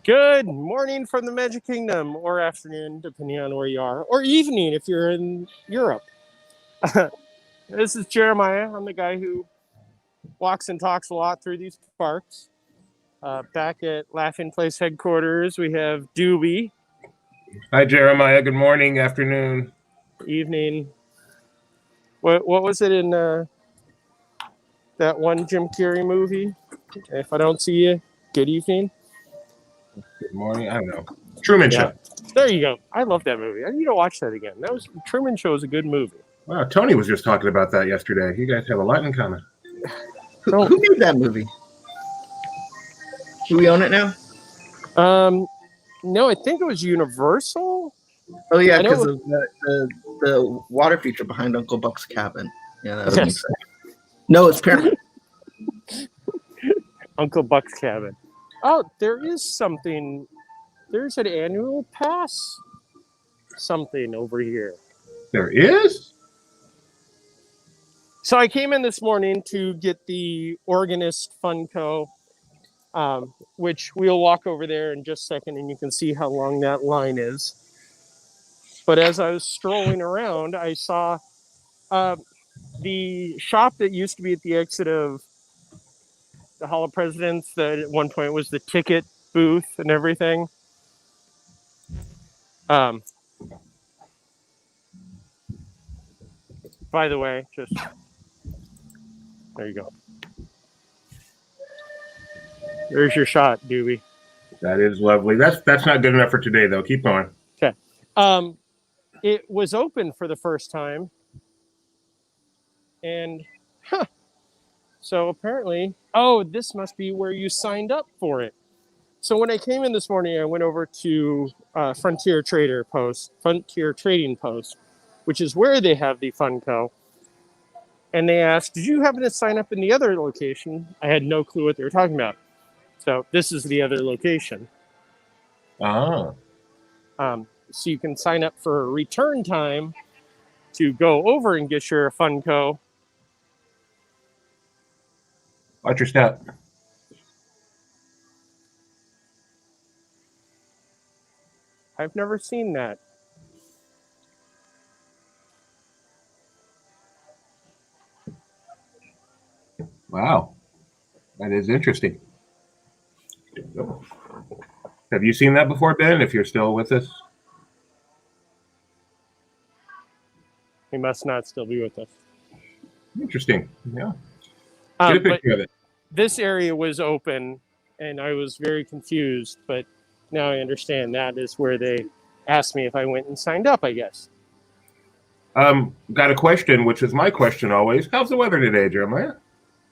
Good morning from the Magic Kingdom, or afternoon, depending on where you are, or evening if you're in Europe. This is Jeremiah. I'm the guy who walks and talks a lot through these parks. Back at Laughing Place headquarters, we have Doobie. Hi, Jeremiah. Good morning, afternoon. Evening. What was it in that one Jim Carrey movie? If I don't see you, good evening. Good morning. I don't know. Truman Show. There you go. I love that movie. I need to watch that again. Truman Show is a good movie. Wow, Tony was just talking about that yesterday. You guys have a lot in common. Who made that movie? Do we own it now? No, I think it was Universal. Oh yeah, because of the water feature behind Uncle Buck's cabin. Yeah, that makes sense. No, it's Paramount. Uncle Buck's cabin. Oh, there is something. There's an annual pass. Something over here. There is? So I came in this morning to get the Organist Funko, which we'll walk over there in just a second, and you can see how long that line is. But as I was strolling around, I saw the shop that used to be at the exit of the Hall of Presidents, that at one point was the ticket booth and everything. By the way, just there you go. There's your shot, Doobie. That is lovely. That's not good enough for today, though. Keep going. Okay. It was open for the first time. And, so apparently, this must be where you signed up for it. So when I came in this morning, I went over to Frontier Trading Post, which is where they have the Funko. And they asked, did you happen to sign up in the other location? I had no clue what they were talking about. So this is the other location. Ah. So you can sign up for a return time to go over and get your Funko. Watch your step. I've never seen that. Wow. That is interesting. Have you seen that before, Ben, if you're still with us? He must not still be with us. Interesting. Yeah. Get a picture of it. This area was open, and I was very confused, but now I understand that is where they asked me if I went and signed up, I guess. Got a question, which is my question always. How's the weather today, Jeremiah?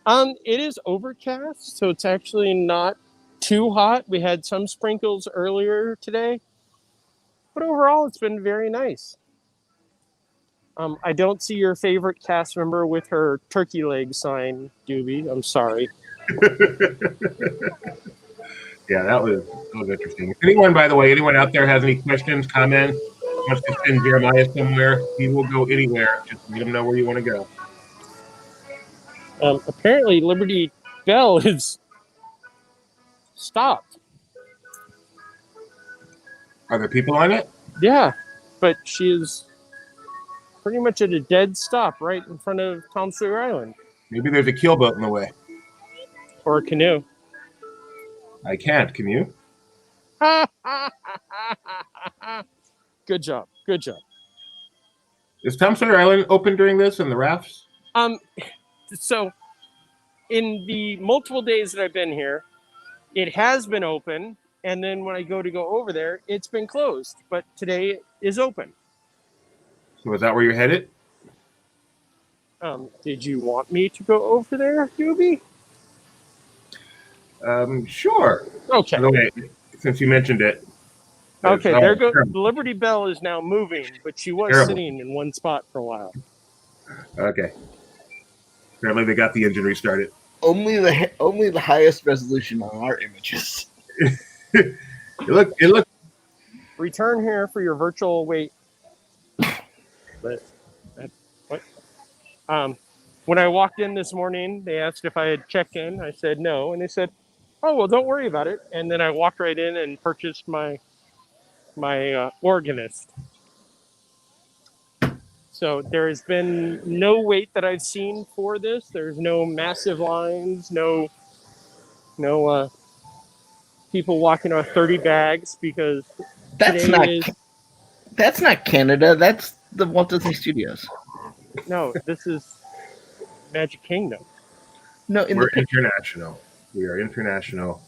It is overcast, so it's actually not too hot. We had some sprinkles earlier today, but overall it's been very nice. I don't see your favorite cast member with her turkey leg sign, Doobie. I'm sorry. Yeah, that was interesting. If anyone, by the way, anyone out there has any questions, comments, wants to send Jeremiah somewhere, he will go anywhere. Just let him know where you want to go. Apparently, Liberty Bell is stopped. Are there people on it? Yeah, but she is pretty much at a dead stop right in front of Tom Sawyer Island. Maybe there's a keelboat in the way. Or a canoe. I can't. Can you? Good job. Good job. Is Tom Sawyer Island open during this and the rafts? So in the multiple days that I've been here, it has been open. And then when I go over there, it's been closed. But today it is open. So is that where you're headed? Did you want me to go over there, Doobie? Sure. Okay. By the way, since you mentioned it. Okay, there goes. The Liberty Bell is now moving, but she was sitting in one spot for a while. Okay. Apparently they got the engine restarted. Only the highest resolution on our images. It looked. Return here for your virtual wait. But what? When I walked in this morning, they asked if I had checked in. I said no, and they said, oh, well, don't worry about it. And then I walked right in and purchased my organist. So there has been no wait that I've seen for this. There's no massive lines, no people walking on 30 bags because That's today not is that's not Canada. That's the Walt Disney Studios. no, this is Magic Kingdom. No, in We're the picture. international. We are international.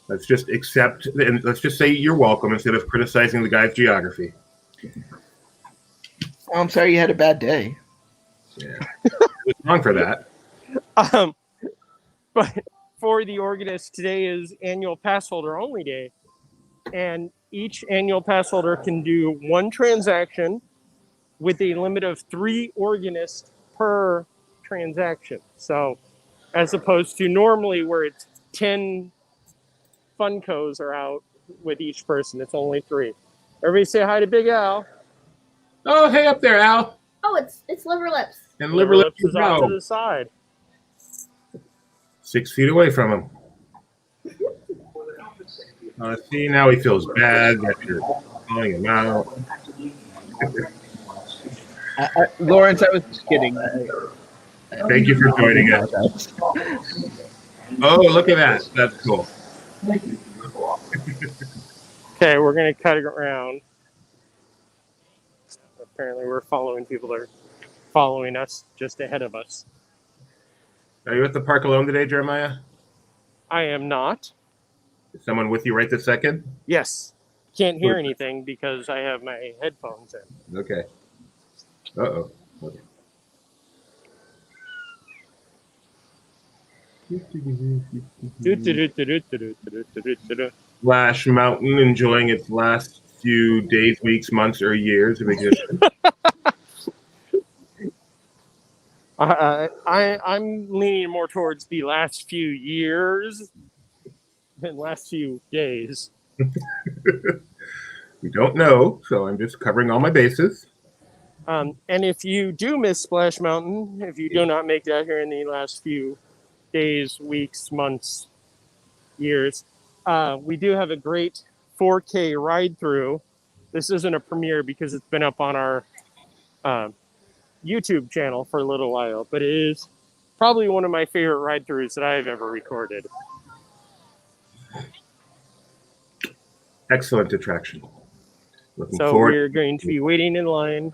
Let's just accept and let's just say you're welcome instead of criticizing the guy's geography. Oh, I'm sorry you had a bad day. Yeah, what's wrong for that? But for the organist, today is annual pass holder only day, and each annual pass holder can do one transaction with a limit of 3 organists per transaction. So, as opposed to normally where it's 10 Funkos are out with each person, it's only 3. Everybody say hi to Big Al. Oh, hey up there, Al. Oh, it's liver lips. And Liver liberally Lips is off to go. the side. 6 feet away from him. See, now he feels bad that you're calling him out. Lawrence, I was just kidding. Thank you for joining us. Oh, look at that. That's cool. Okay, we're going to cut it around. Apparently, we're following people that are following us just ahead of us. Are you at the park alone today, Jeremiah? I am not. Is someone with you right this second? Yes. Can't hear anything because I have my headphones in. Okay. Uh-oh. Okay. Splash Mountain enjoying its last few days, weeks, months, or years of existence. I'm leaning more towards the last few years than last few days. We don't know, so I'm just covering all my bases. And if you do miss Splash Mountain, if you do not make that here in the last few days, weeks, months, years, we do have a great 4K ride through. This isn't a premiere because it's been up on our YouTube channel for a little while, but it is probably one of my favorite ride throughs that I've ever recorded. Excellent attraction. Looking So forward. we're going to be waiting in line.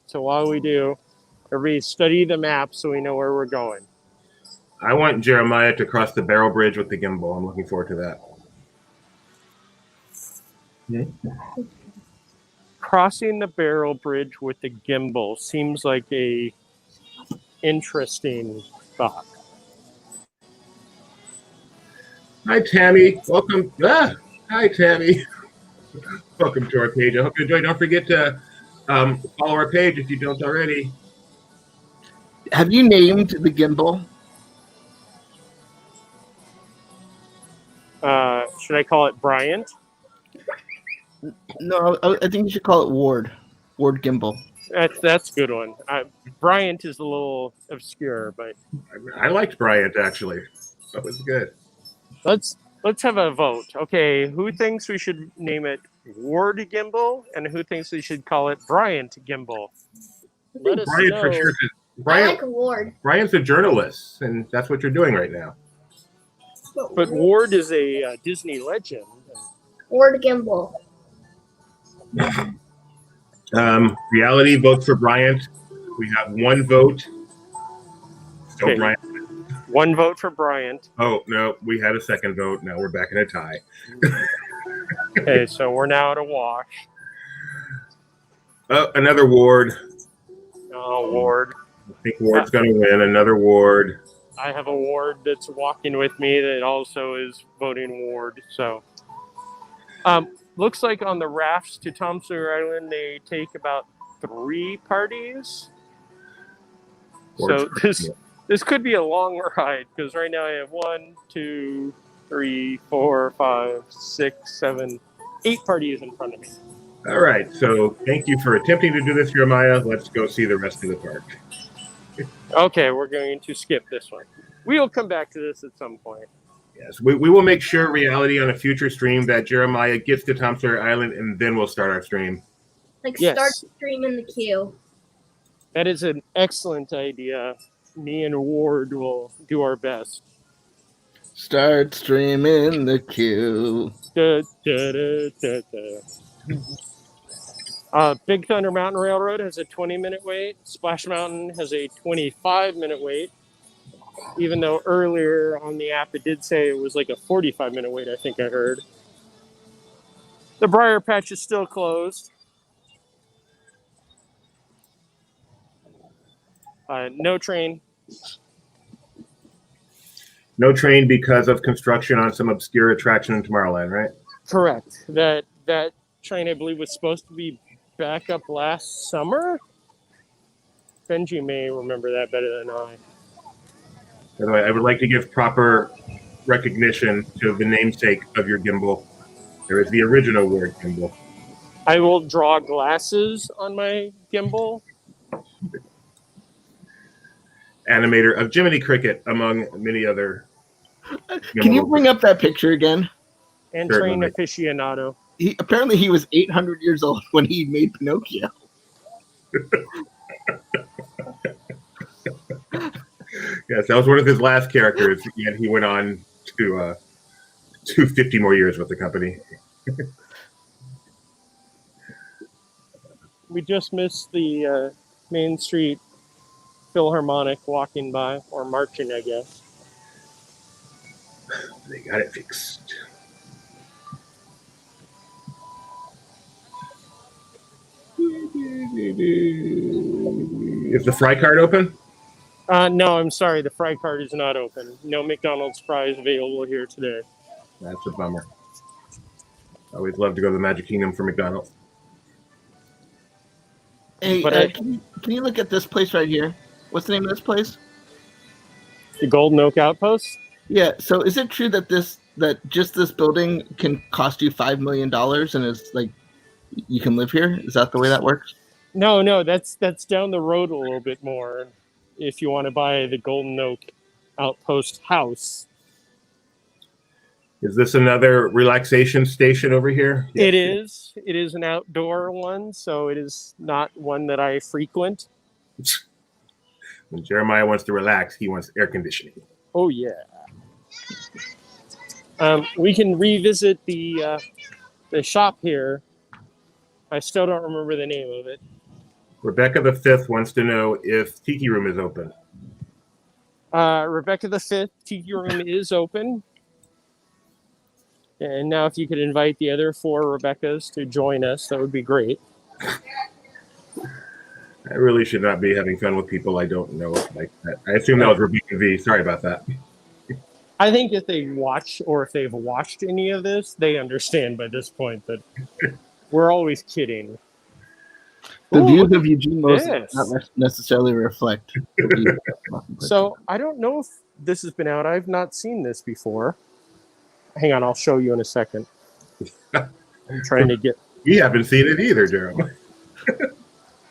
So while we do, everybody study the map so we know where we're going. I want Jeremiah to cross the barrel bridge with the gimbal. I'm looking forward to that. Crossing the barrel bridge with the gimbal seems like a interesting thought. Hi, Tammy. Welcome. Hi, Tammy. Welcome to our page. I hope you enjoy. Don't forget to follow our page if you don't already. Have you named the gimbal? Should I call it Bryant? No, I think you should call it Ward. Ward Gimbal. That's a good one. Bryant is a little obscure, but I liked Bryant, actually. That was good. let's have a vote. Okay, who thinks we should name it Ward Gimbal, and who thinks we should call it Bryant Gimbal? Let us Bryant know. for sure. I like Ward. Bryant's a journalist, and that's what you're doing right now. But Ward is a Disney legend. Ward Gimbal. Reality votes for Bryant. We have one vote. So Okay. Bryant. One vote for Bryant. Oh no, we had a second vote. Now we're back in a tie. Okay, so we're now at a wash. Oh, another Ward. Oh, Ward. I think Ward's going to win. Another Ward. I have a Ward that's walking with me that also is voting Ward. So, looks like on the rafts to Tom Sawyer Island, they take about 3 parties. Ward's So this could be a long ride because right now I have 1, 2, 3, 4, 5, 6, 7, 8 parties in front of me. All right. So thank you for attempting to do this, Jeremiah. Let's go see the rest of the park. Okay, we're going to skip this one. We'll come back to this at some point. Yes, we will make sure reality on a future stream that Jeremiah gets to Tom Sawyer Island, and then we'll start our stream. Like Yes. start stream in the queue. That is an excellent idea. Me and Ward will do our best. Start streaming the queue. Da, da, da, da, da. Big Thunder Mountain Railroad has a 20-minute wait. Splash Mountain has a 25-minute wait. Even though earlier on the app it did say it was like a 45-minute wait, I think I heard. The Briar Patch is still closed. No train. No train because of construction on some obscure attraction in Tomorrowland, right? Correct. That train, I believe, was supposed to be back up last summer. Benji may remember that better than I. By the way, I would like to give proper recognition to the namesake of your gimbal. There is the original word gimbal. I will draw glasses on my gimbal. Animator of Jiminy Cricket, among many other. Can you bring up that picture again? And train aficionado. Apparently he was 800 years old when he made Pinocchio. Yes, that was one of his last characters, and he went on to 50 more years with the company. We just missed the Main Street Philharmonic walking by, or marching, I guess. They got it fixed. Is the fry card open? No, I'm sorry. The fry card is not open. No McDonald's fries available here today. That's a bummer. I always love to go to the Magic Kingdom for McDonald's. Hey, can you look at this place right here? What's the name of this place? The Golden Oak Outpost? Yeah, so is it true that just this building can cost you $5 million and it's like you can live here? Is that the way that works? No, that's down the road a little bit more. If you want to buy the Golden Oak Outpost house. Is this another relaxation station over here? Yes. It is. It is an outdoor one, so it is not one that I frequent. When Jeremiah wants to relax, he wants air conditioning. Oh, yeah. We can revisit the shop here. I still don't remember the name of it. Rebecca the Fifth wants to know if Tiki Room is open. Rebecca the Fifth, Tiki Room is open. And now if you could invite the other 4 Rebeccas to join us, that would be great. I really should not be having fun with people I don't know like that. I assume that was Rebecca V. Sorry about that. I think if they watch or if they've watched any of this, they understand by this point that we're always kidding. The views of Eugene most not necessarily reflect the views of So I don't know if this has been out. I've not seen this before. Hang on, I'll show you in a second. I'm trying to get... We haven't seen it either, Jeremy.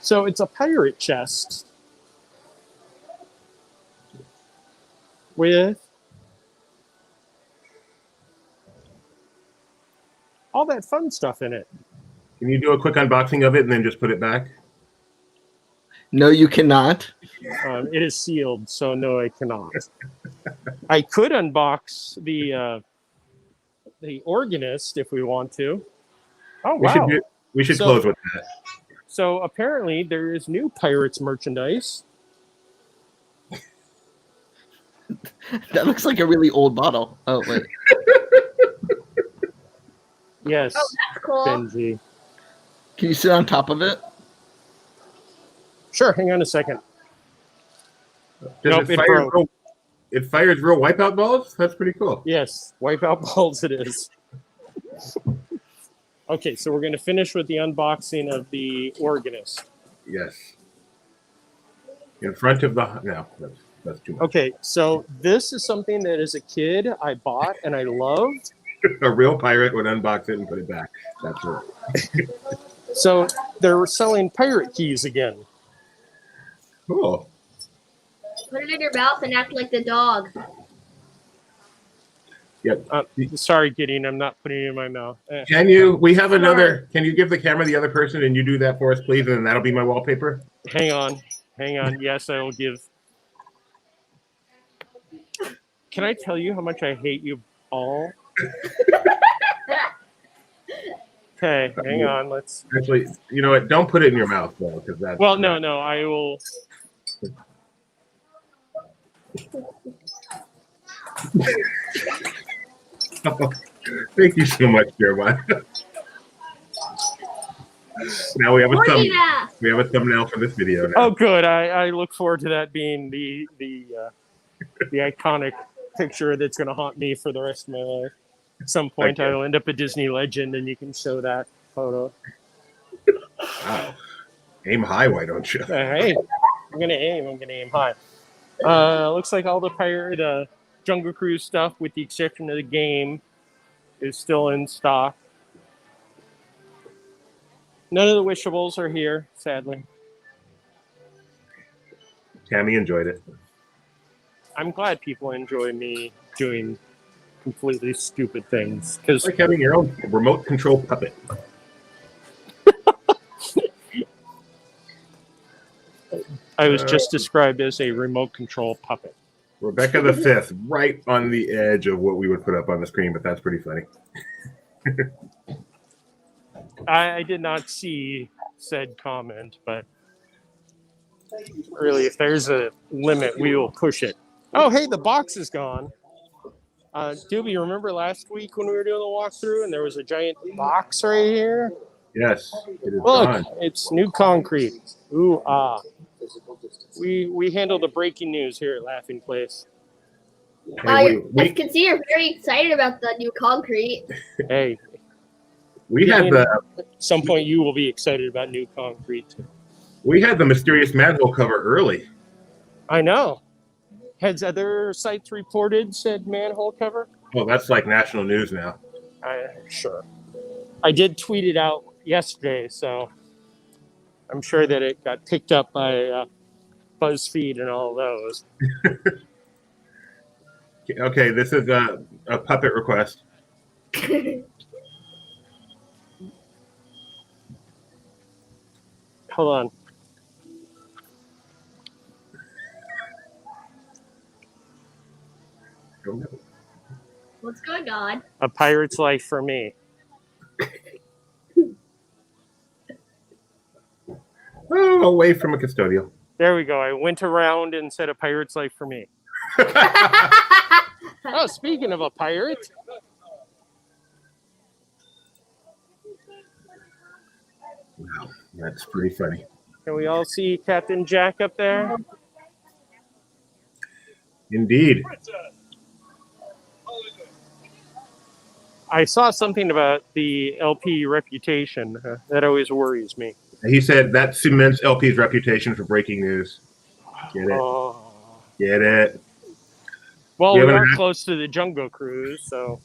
So it's a pirate chest with all that fun stuff in it. Can you do a quick unboxing of it and then just put it back? No, you cannot. It is sealed, so no, I cannot. I could unbox the organist if we want to. Oh, wow. We should close with that. So apparently there is new Pirates merchandise. That looks like a really old bottle. Oh, wait. Yes. Oh, that's cool. Benji. Can you sit on top of it? Sure, hang on a second. Nope, it fires real wipeout balls? That's pretty cool. Yes, wipeout balls it is. Okay, so we're going to finish with the unboxing of the organist. Yes. In front of the... No, that's too much. Okay, so this is something that as a kid I bought and I loved. A real pirate would unbox it and put it back. That's it. So they're selling pirate keys again. Cool. Put it in your mouth and act like the dog. Yep. Sorry, Gideon, I'm not putting it in my mouth. Can you? We have another. Can you give the camera the other person and you do that for us, please? And then that'll be my wallpaper. Hang on. Yes, I will give. Can I tell you how much I hate you all? Okay, hang on. Let's. Actually, you know what? Don't put it in your mouth though, because that's. Well, no, I will. Thank you so much, Jeremiah. Now we have a we have a thumbnail for this video now. Oh, good. I look forward to that being the iconic picture that's going to haunt me for the rest of my life. At some point, I will end up a Disney legend, and you can show that photo. Wow. Aim high, why don't you? Hey, I'm gonna aim high. Looks like all the Jungle Cruise stuff, with the exception of the game, is still in stock. None of the wishables are here, sadly. Tammy enjoyed it. I'm glad people enjoy me doing completely stupid things. Because like having your own remote control puppet. I was just described as a remote control puppet. Rebecca the Fifth, right on the edge of what we would put up on the screen, but that's pretty funny. I did not see said comment, but really, if there's a limit, we will push it. Oh, hey, the box is gone. Doobie, remember last week when we were doing the walkthrough and there was a giant box right here? Yes, it is Look, gone. it's new concrete. Ooh, ah. We handle the breaking news here at Laughing Place. As you can see, you're very excited about the new concrete. Hey. At some point you will be excited about new concrete. We had the mysterious manhole cover early. I know. Has other sites reported said manhole cover? Oh, that's like national news now. Sure. I did tweet it out yesterday, so I'm sure that it got picked up by BuzzFeed and all those. Okay, this is a puppet request. Hold on. What's going on? A pirate's life for me. Oh, away from a custodial. There we go. I went around and said a pirate's life for me. Oh, speaking of a pirate. Wow, that's pretty funny. Can we all see Captain Jack up there? Indeed. I saw something about the LP reputation. That always worries me. He said that cements LP's reputation for breaking news. Get it? Oh. Get it? Well, we are close to the Jungle Cruise, so.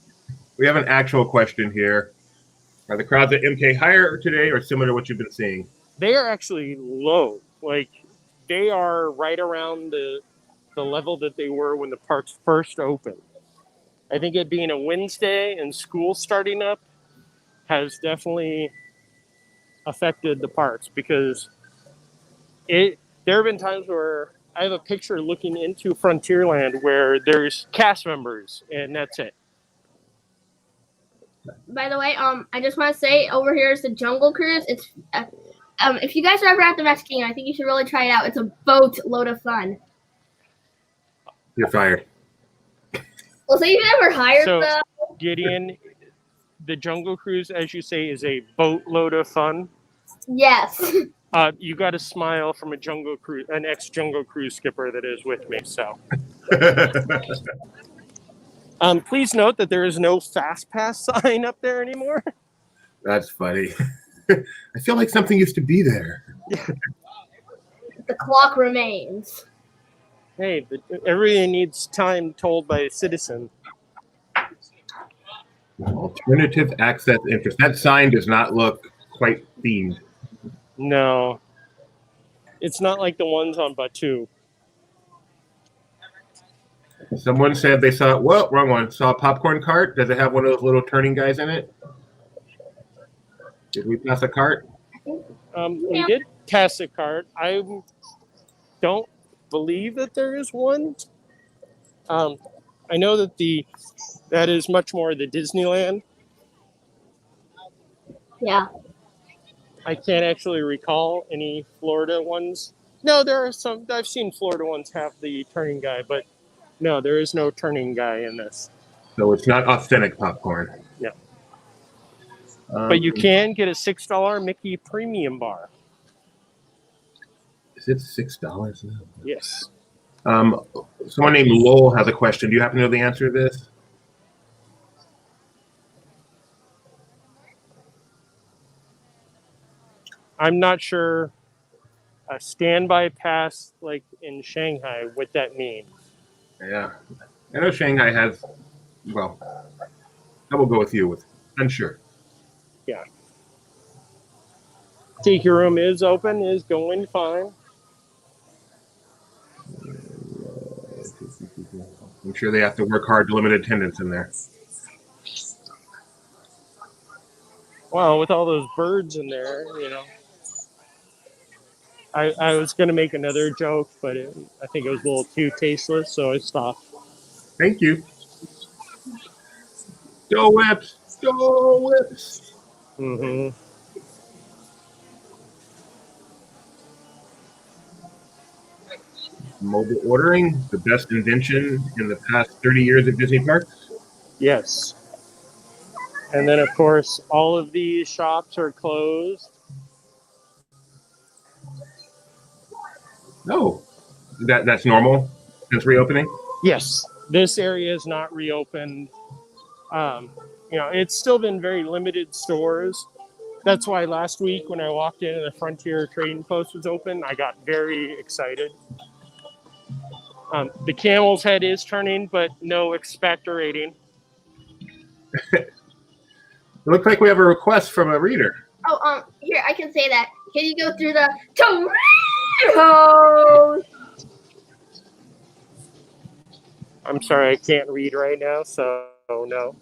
We have an actual question here. Are the crowds at MK higher today or similar to what you've been seeing? They are actually low. Like, they are right around the level that they were when the parks first opened. I think it being a Wednesday and school starting up has definitely affected the parks, because there have been times where I have a picture looking into Frontierland where there's cast members and that's it. By the way, I just want to say over here is the Jungle Cruise. It's if you guys are ever at the Mexican, I think you should really try it out. It's a boat load of fun. You're fired. Well, so you've never hired the Gideon. The Jungle Cruise, as you say, is a boatload of fun. Yes. You got a smile from an ex-Jungle Cruise skipper that is with me. So, please note that there is no Fast Pass sign up there anymore. That's funny. I feel like something used to be there. The clock remains. Hey, everything needs time told by a citizen. Alternative access interest. That sign does not look quite themed. No. It's not like the ones on Batu. Someone said they saw, well, wrong one. Saw a popcorn cart. Does it have one of those little turning guys in it? Did we pass a cart? We did pass a cart. I don't believe that there is one. I know that that is much more the Disneyland. Yeah. I can't actually recall any Florida ones. No, there are some. I've seen Florida ones have the turning guy, but no, there is no turning guy in this. So it's not authentic popcorn. No. But you can get a $6 Mickey Premium Bar. Is it $6 now? Yes. Someone named Lowell has a question. Do you happen to know the answer to this? I'm not sure a standby pass like in Shanghai, what that means. Yeah. I know Shanghai has, well, I will go with you with unsure. Yeah. Tiki room is open, is going fine. I'm sure they have to work hard to limit attendance in there. Well, with all those birds in there, I was going to make another joke, but I think it was a little too tasteless, so I stopped. Thank you. Dole Whips! Dole Whips! Mm-hmm. Mobile ordering, the best invention in the past 30 years at Disney parks. Yes. And then, of course, all of these shops are closed. No, that's normal since reopening. Yes, this area is not reopened. It's still been very limited stores. That's why last week when I walked in and the Frontier Trading Post was open, I got very excited. The Camel's Head is turning, but no expectorating. It looks like we have a request from a reader. Oh, here, I can say that. Can you go through the tomatoes? I'm sorry, I can't read right now, so no.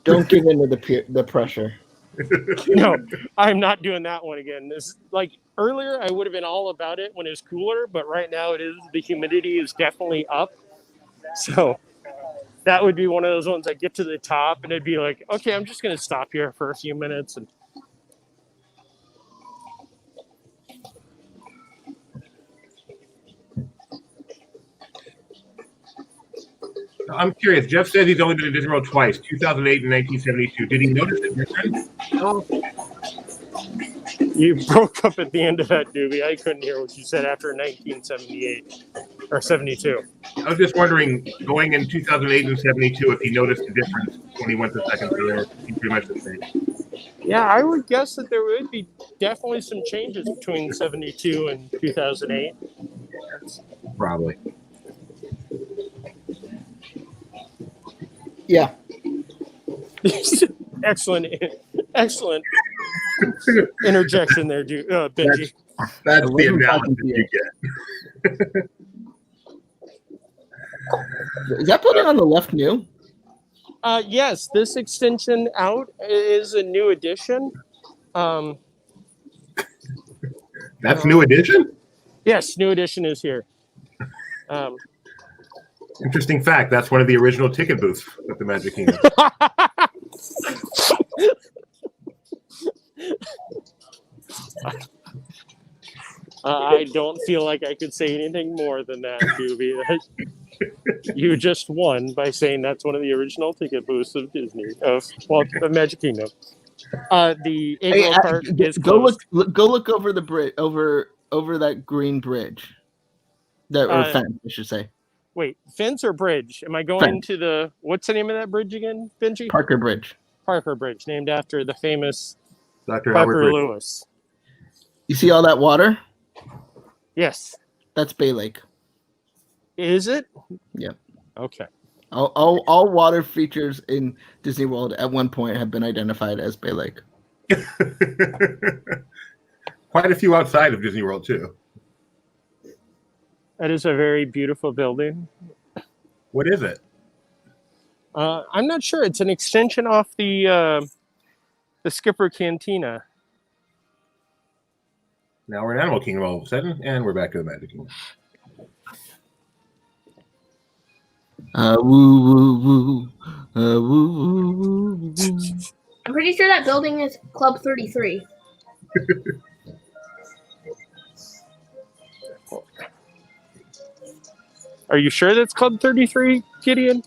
Don't give in to the pressure. No, I'm not doing that one again. This, like earlier, I would have been all about it when it was cooler, but right now the humidity is definitely up. So that would be one of those ones I get to the top and it'd be like, okay, I'm just going to stop here for a few minutes. And I'm curious. Jeff says he's only been to Disney World twice, 2008 and 1972. Did he notice the difference? oh, you broke up at the end of that, Doobie. I couldn't hear what you said after 1978 or 72. I was just wondering, going in 2008 and 72, if he noticed the difference when he went the second time, or he pretty much the same. Yeah, I would guess that there would be definitely some changes between 72 and 2008. Probably. Yeah. Excellent interjection there, Benji. That's the analysis you get. Is that building on the left new? Yes, this extension out is a new addition. That's new addition? Yes, new addition is here. Interesting fact, that's one of the original ticket booths at the Magic Kingdom. I don't feel like I could say anything more than that, Doobie. You just won by saying that's one of the original ticket booths of Disney, the Magic Kingdom. The Egg Cart is closed. Go look over the bridge, over that green bridge. Or fence, I should say. Wait, fence or bridge? Am I going Fence. into what's the name of that bridge again, Benji? Parker Bridge. Parker Bridge, named after the famous Dr. Parker Albert Lewis. You see all that water? Yes. That's Bay Lake. Is it? Yep. Okay. All water features in Disney World at one point have been identified as Bay Lake. Quite a few outside of Disney World, too. That is a very beautiful building. What is it? I'm not sure. It's an extension off the Skipper Cantina. Now we're in Animal Kingdom all of a sudden, and we're back to the Magic Kingdom. Woo woo woo. Woo woo woo woo. I'm pretty sure that building is Club 33. Are you sure that's Club 33, Gideon?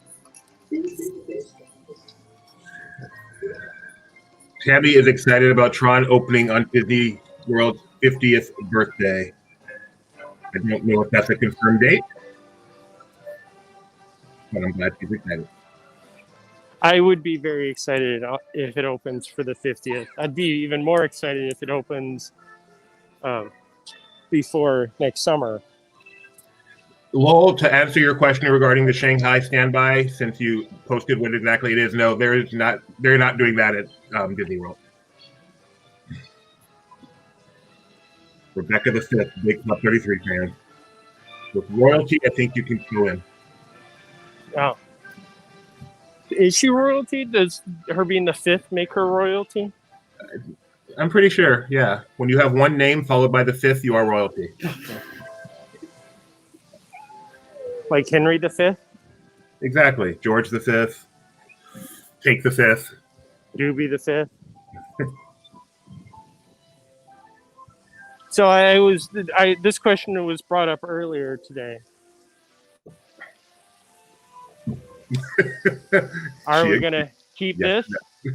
Tabby is excited about Tron opening on Disney World's 50th birthday. I don't know if that's a confirmed date, but I'm glad she's excited. I would be very excited if it opens for the 50th. I'd be even more excited if it opens before next summer. Lowell, to answer your question regarding the Shanghai standby, since you posted what exactly it is, no, there is not. They're not doing that at Disney World. Rebecca the Fifth, big Club 33 fan. With royalty, I think you can fill in. Oh. Is she royalty? Does her being the fifth make her royalty? I'm pretty sure, yeah. When you have one name followed by the fifth, you are royalty. Like Henry V? Exactly. George the Fifth. Take the Fifth. Doobie V? So this question was brought up earlier today. Are we going to keep this? No.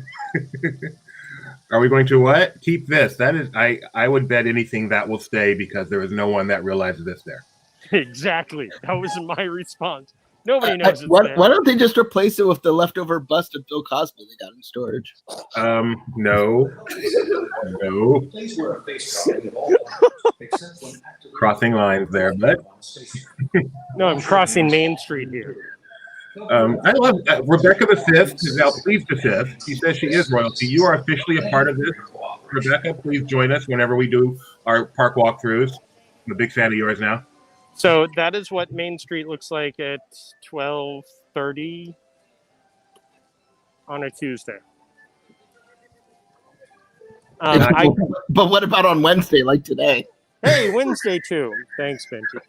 Are we going to what? Keep this. That is, I would bet anything that will stay because there is no one that realizes it's there. Exactly. That was my response. Nobody knows it's why there. don't they just replace it with the leftover bust of Bill Cosby they got in storage? No. No. Crossing lines there, but No, I'm crossing Main Street here. I love Rebecca the Fifth is now pleased the Fifth. She says she is royalty. You are officially a part of this. Rebecca, please join us whenever we do our park walkthroughs. I'm a big fan of yours now. So that is what Main Street looks like at 12:30 on a Tuesday. But what about on Wednesday, like today? Hey, Wednesday too. Thanks, Benji.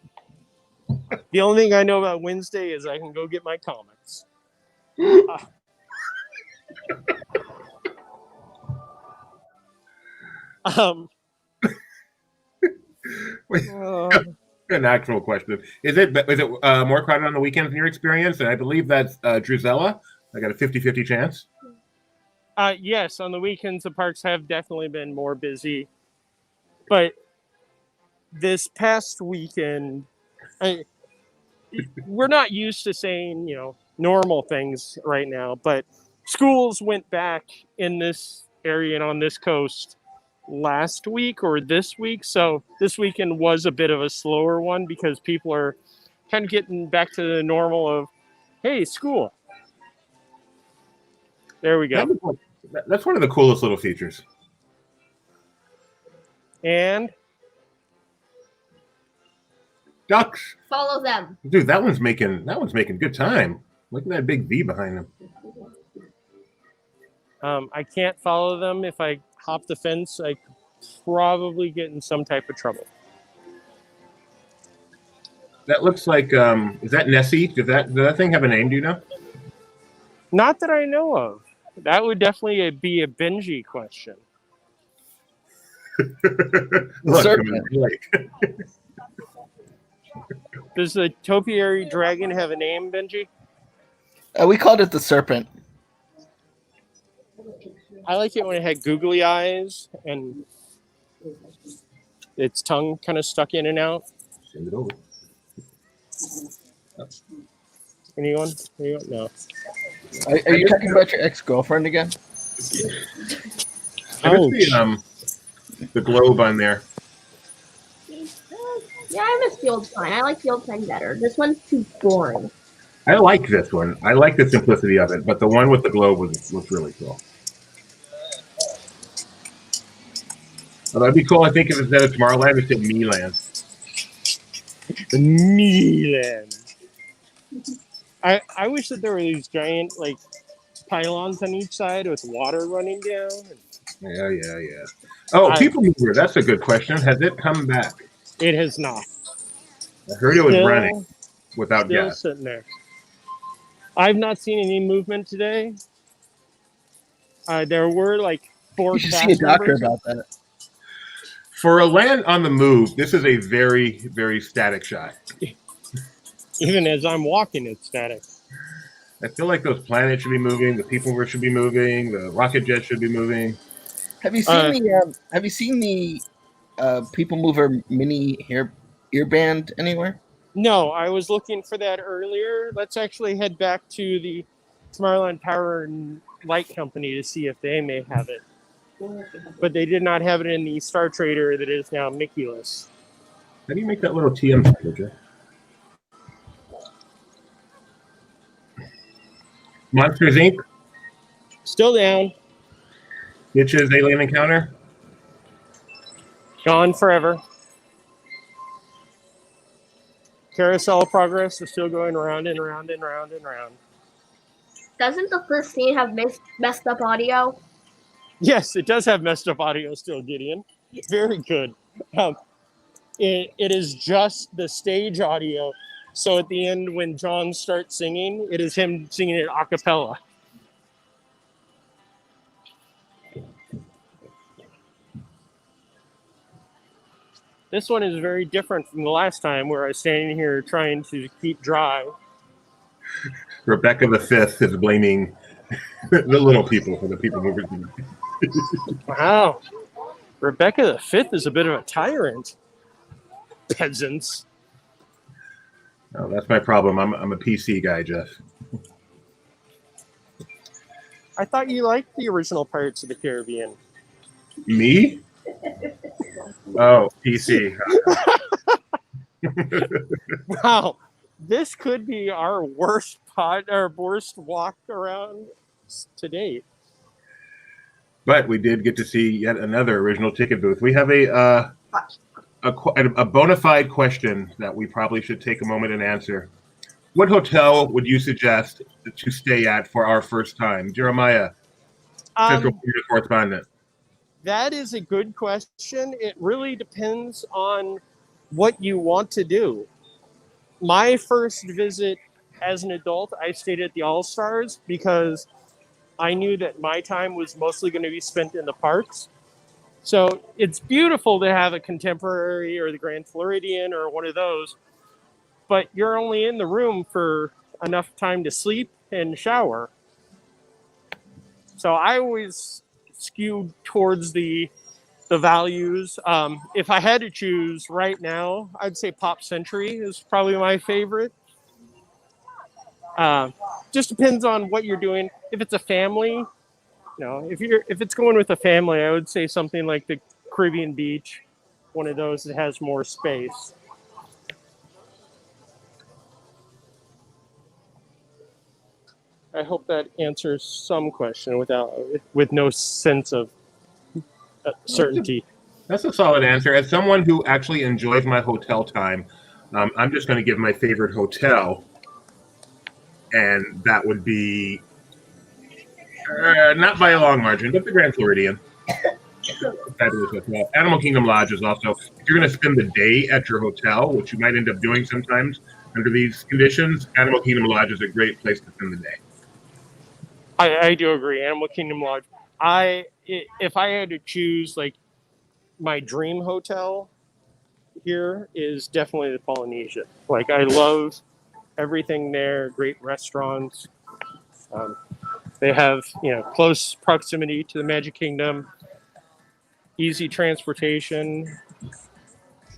The only thing I know about Wednesday is I can go get my comics. An actual question. Is it more crowded on the weekends in your experience? And I believe that's Drusilla. I got a 50-50 chance. Yes, on the weekends, the parks have definitely been more busy. But this past weekend, we're not used to saying, normal things right now, but schools went back in this area and on this coast last week or this week. So this weekend was a bit of a slower one because people are kind of getting back to the normal of, hey, school. There we go. That's one of the coolest little features. And ducks. Follow them. Dude, that one's making good time. Look at that big V behind him. I can't follow them. If I hop the fence, I probably get in some type of trouble. That looks like is that Nessie? Does that thing have a name? Do you know? Not that I know of. That would definitely be a Benji question. Look, does the Topiary dragon have a name, Benji? We called it the Serpent. I like it when it had googly eyes and its tongue kind of stuck in and out. Send it over. Anyone? No. Are you talking about your ex-girlfriend again? The globe on there. Yeah, I miss the old sign. I like the old sign better. This one's too boring. I like this one. I like the simplicity of it, but the one with the globe was really cool. Well, that'd be cool. I think if instead of Tomorrowland, it said Milan. Milan. I wish that there were these giant like pylons on each side with water running down. Yeah. Oh, I, People Mover. That's a good question. Has it come back? it has not. I heard it was running without Still gas. sitting there. I've not seen any movement today. There were like 4 You should see a cast doctor members. about that. For a land on the move, this is a very, very static shot. Even as I'm walking, it's static. I feel like those planets should be moving, the People Mover should be moving, the rocket jet should be moving. Have you seen the People Mover mini earband anywhere? No, I was looking for that earlier. Let's actually head back to the Tomorrowland Power and Light Company to see if they may have it. But they did not have it in the Star Trader that is now Mickey-less. How do you make that little TM symbol, Jeff? Monsters Inc. Still down. Bitches Alien Encounter. Gone forever. Carousel Progress is still going round and round and round and round. Doesn't the first scene have messed up audio? Yes, it does have messed up audio still, Gideon. Very good. It is just the stage audio. So at the end, when John starts singing, it is him singing it a cappella. This one is very different from the last time where I was standing here trying to keep dry. Rebecca the Fifth is blaming the little people for the People Movers. Wow. Rebecca the Fifth is a bit of a tyrant. Peasants. Oh, that's my problem. I'm a PC guy, Jeff. I thought you liked the original Pirates of the Caribbean. Me? Oh, PC. Wow. This could be our worst walk around to date. But we did get to see yet another original ticket booth. We have a bona fide question that we probably should take a moment and answer. What hotel would you suggest to stay at for our first time? Jeremiah, Central Community Correspondent. That is a good question. It really depends on what you want to do. My first visit as an adult, I stayed at the All-Stars because I knew that my time was mostly going to be spent in the parks. So it's beautiful to have a Contemporary or the Grand Floridian or one of those, but you're only in the room for enough time to sleep and shower. So I always skewed towards the values. If I had to choose right now, I'd say Pop Century is probably my favorite. Just depends on what you're doing. If it's a family, if it's going with a family, I would say something like the Caribbean Beach, one of those that has more space. I hope that answers some question with no sense of certainty. That's a solid answer. As someone who actually enjoys my hotel time, I'm just going to give my favorite hotel, and that would be not by a long margin, but the Grand Floridian. Fabulous hotel. Animal Kingdom Lodge is also, if you're going to spend the day at your hotel, which you might end up doing sometimes under these conditions, Animal Kingdom Lodge is a great place to spend the day. I do agree. Animal Kingdom Lodge. If I had to choose, like, my dream hotel here is definitely the Polynesia. Like, I love everything there. Great restaurants. They have, close proximity to the Magic Kingdom, easy transportation,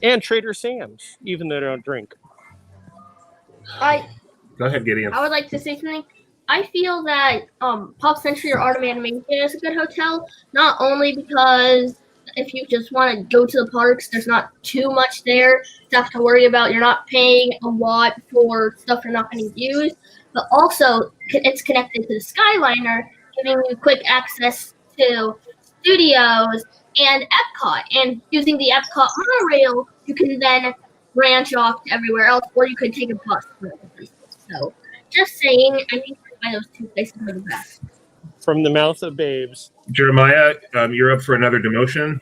and Trader Sam's, even though they don't drink. Go ahead, Gideon. I would like to say something. I feel that Pop Century or Art of Animation is a good hotel, not only because if you just want to go to the parks, there's not too much there to have to worry about. You're not paying a lot for stuff you're not going to use, but also it's connected to the Skyliner, giving you quick access to studios and Epcot. And using the Epcot monorail, you can then branch off to everywhere else, or you could take a bus for other places. So Just saying, I think why those two places are the best. From the mouth of babes. Jeremiah, you're up for another demotion.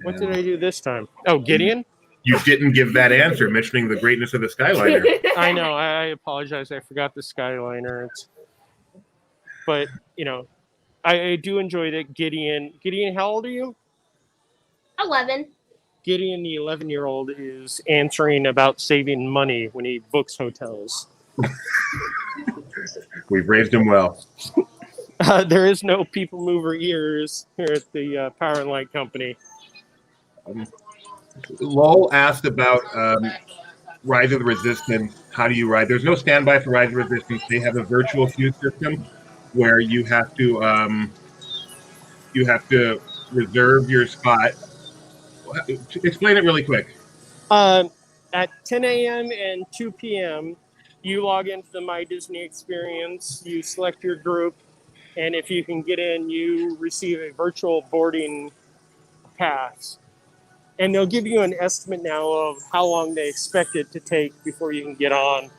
What did I do this time? Oh, Gideon? You didn't give that answer, mentioning the greatness of the Skyliner. I know. I apologize. I forgot the Skyliner. But, you know, I do enjoy that Gideon. Gideon, how old are you? 11. Gideon, the 11-year-old, is answering about saving money when he books hotels. We've raised him well. There is no people mover ears here at the Power and Light Company. Lowell asked about Rise of the Resistance. How do you ride? There's no standby for Rise of the Resistance. They have a virtual queue system where you have to reserve your spot. Explain it really quick. At 10 a.m. and 2 p.m., you log into the My Disney Experience, you select your group, and if you can get in, you receive a virtual boarding pass. And they'll give you an estimate now of how long they expect it to take before you can get on.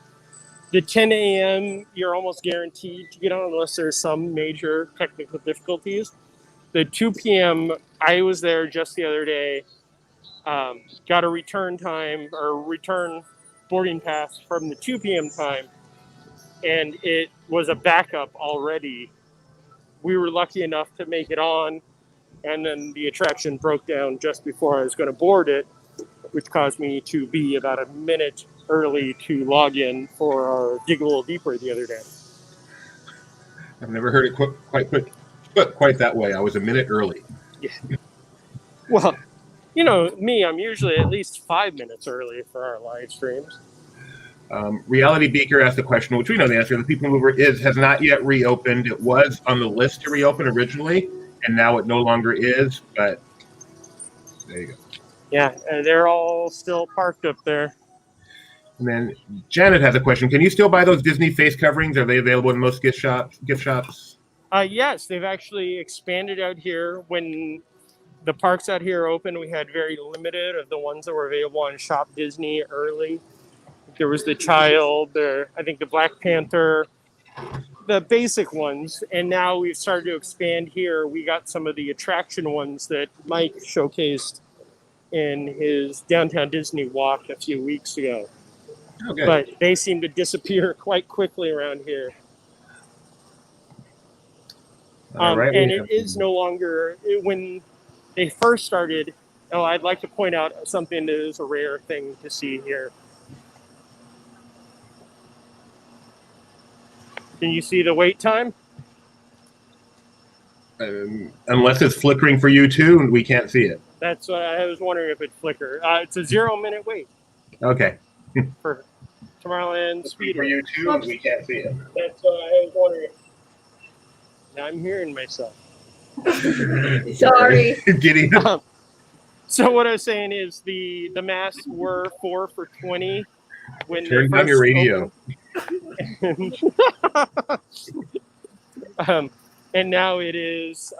The 10 a.m., you're almost guaranteed to get on unless there's some major technical difficulties. The 2 p.m., I was there just the other day, got a return boarding pass from the 2 p.m. time, and it was a backup already. We were lucky enough to make it on, and then the attraction broke down just before I was going to board it, which caused me to be about a minute early to log in for our Dig a Little Deeper the other day. I've never heard it quite that way. I was a minute early. Yeah. Well, you know me, I'm usually at least 5 minutes early for our live streams. Reality Beaker asked the question, which we know the answer. The People Mover has not yet reopened. It was on the list to reopen originally, and now it no longer is. But there you go. Yeah, they're all still parked up there. And then Janet has a question. Can you still buy those Disney face coverings? Are they available in most gift shops? Yes, they've actually expanded out here. When the parks out here opened, we had very limited of the ones that were available on Shop Disney early. There was the Child, I think the Black Panther, the basic ones. And now we've started to expand here. We got some of the attraction ones that Mike showcased in his Downtown Disney walk a few weeks ago. Okay. But they seem to disappear quite quickly around here. Right, and it is no longer, when they first started, I'd like to point out something that is a rare thing to see here. Can you see the wait time? Unless it's flickering for you too, and we can't see it. That's what I was wondering if it flickered. It's a 0-minute wait. Okay. For Tomorrowland Speedway. For you too, and we can't see it. That's what I was wondering. Now I'm hearing myself. Sorry. Getting up. So what I was saying is the masks were 4 for $20 when Turn down your radio. And now it is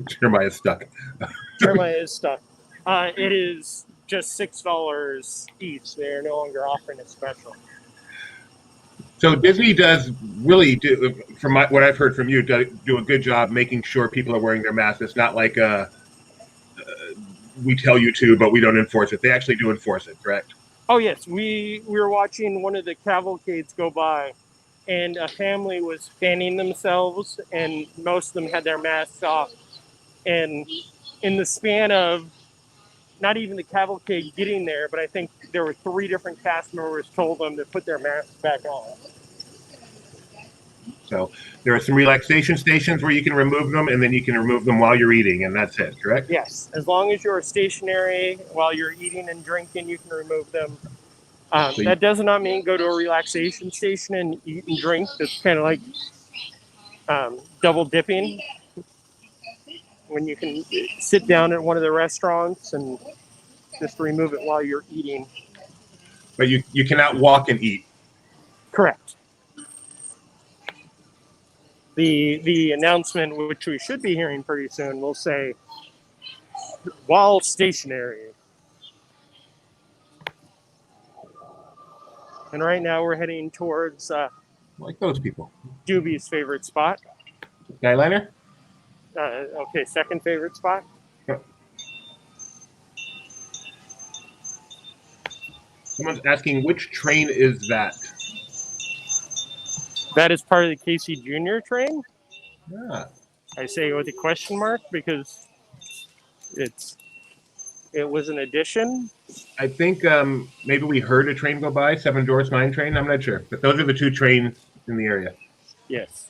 Jeremiah is stuck. Jeremiah is stuck. It is just $6 each. They're no longer offering a special. So Disney does really do, from what I've heard from you, do a good job making sure people are wearing their masks. It's not like we tell you to, but we don't enforce it. They actually do enforce it, correct? Oh yes, we were watching one of the cavalcades go by, and a family was fanning themselves, and most of them had their masks off. And in the span of not even the cavalcade getting there, but I think there were 3 different cast members told them to put their masks back on. So there are some relaxation stations where you can remove them, and then you can remove them while you're eating, and that's it, correct? Yes, as long as you're stationary while you're eating and drinking, you can remove them. That does not mean go to a relaxation station and eat and drink. That's kind of like double dipping. When you can sit down at one of the restaurants and just remove it while you're eating. But you cannot walk and eat. Correct. The announcement, which we should be hearing pretty soon, will say while stationary. And right now we're heading towards Like those people. Doobie's favorite spot. Skyliner? Okay, second favorite spot. Someone's asking, which train is that? That is part of the Casey Jr. train. Yeah. I say with a question mark because it was an addition. I think maybe we heard a train go by, Seven Dwarfs Mine Train. I'm not sure. But those are the two trains in the area. Yes.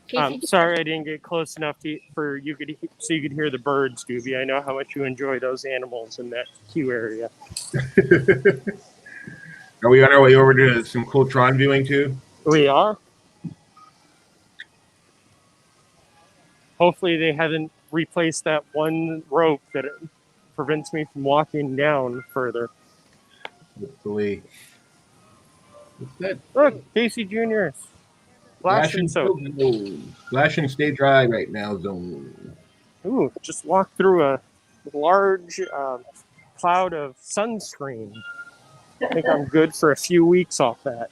Casey, Sorry I didn't get close enough so you could hear the birds, Doobie. I know how much you enjoy those animals in that queue area. Are we on our way over to some cool Tron viewing too? We are. Hopefully they haven't replaced that one rope that prevents me from walking down further. Hopefully. What's that? Look, Casey Jr. Flash and soap. Flash and stay dry right now zone. Ooh, just walked through a large cloud of sunscreen. I think I'm good for a few weeks off that.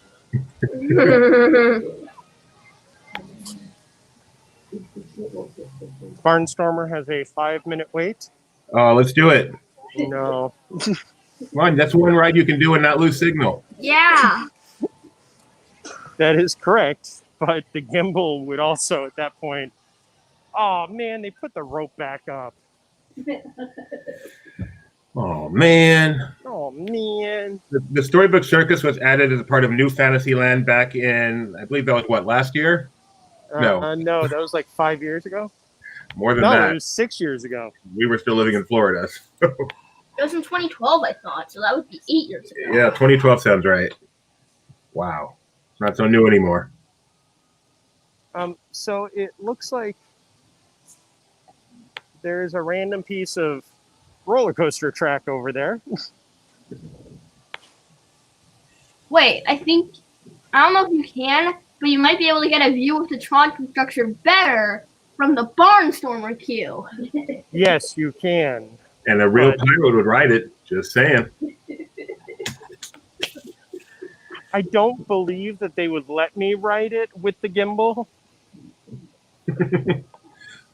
Barnstormer has a 5-minute wait. Oh, let's do it. No. Come on, that's one ride you can do and not lose signal. yeah. That is correct. But the gimbal would also at that point. Oh man, they put the rope back up. Oh man. Oh man. The Storybook Circus was added as a part of New Fantasyland back in, I believe that was what, last year? No. No, that was like 5 years ago. More than No, that. it was 6 years ago. We were still living in Florida. It was in 2012, I thought, so that would be 8 years ago. Yeah, 2012 sounds right. Wow. It's not so new anymore. So it looks like there's a random piece of roller coaster track over there. Wait, I don't know if you can, but you might be able to get a view of the Tron structure better from the Barnstormer queue. Yes, you can. And a real pirate would ride it. Just saying. I don't believe that they would let me ride it with the gimbal.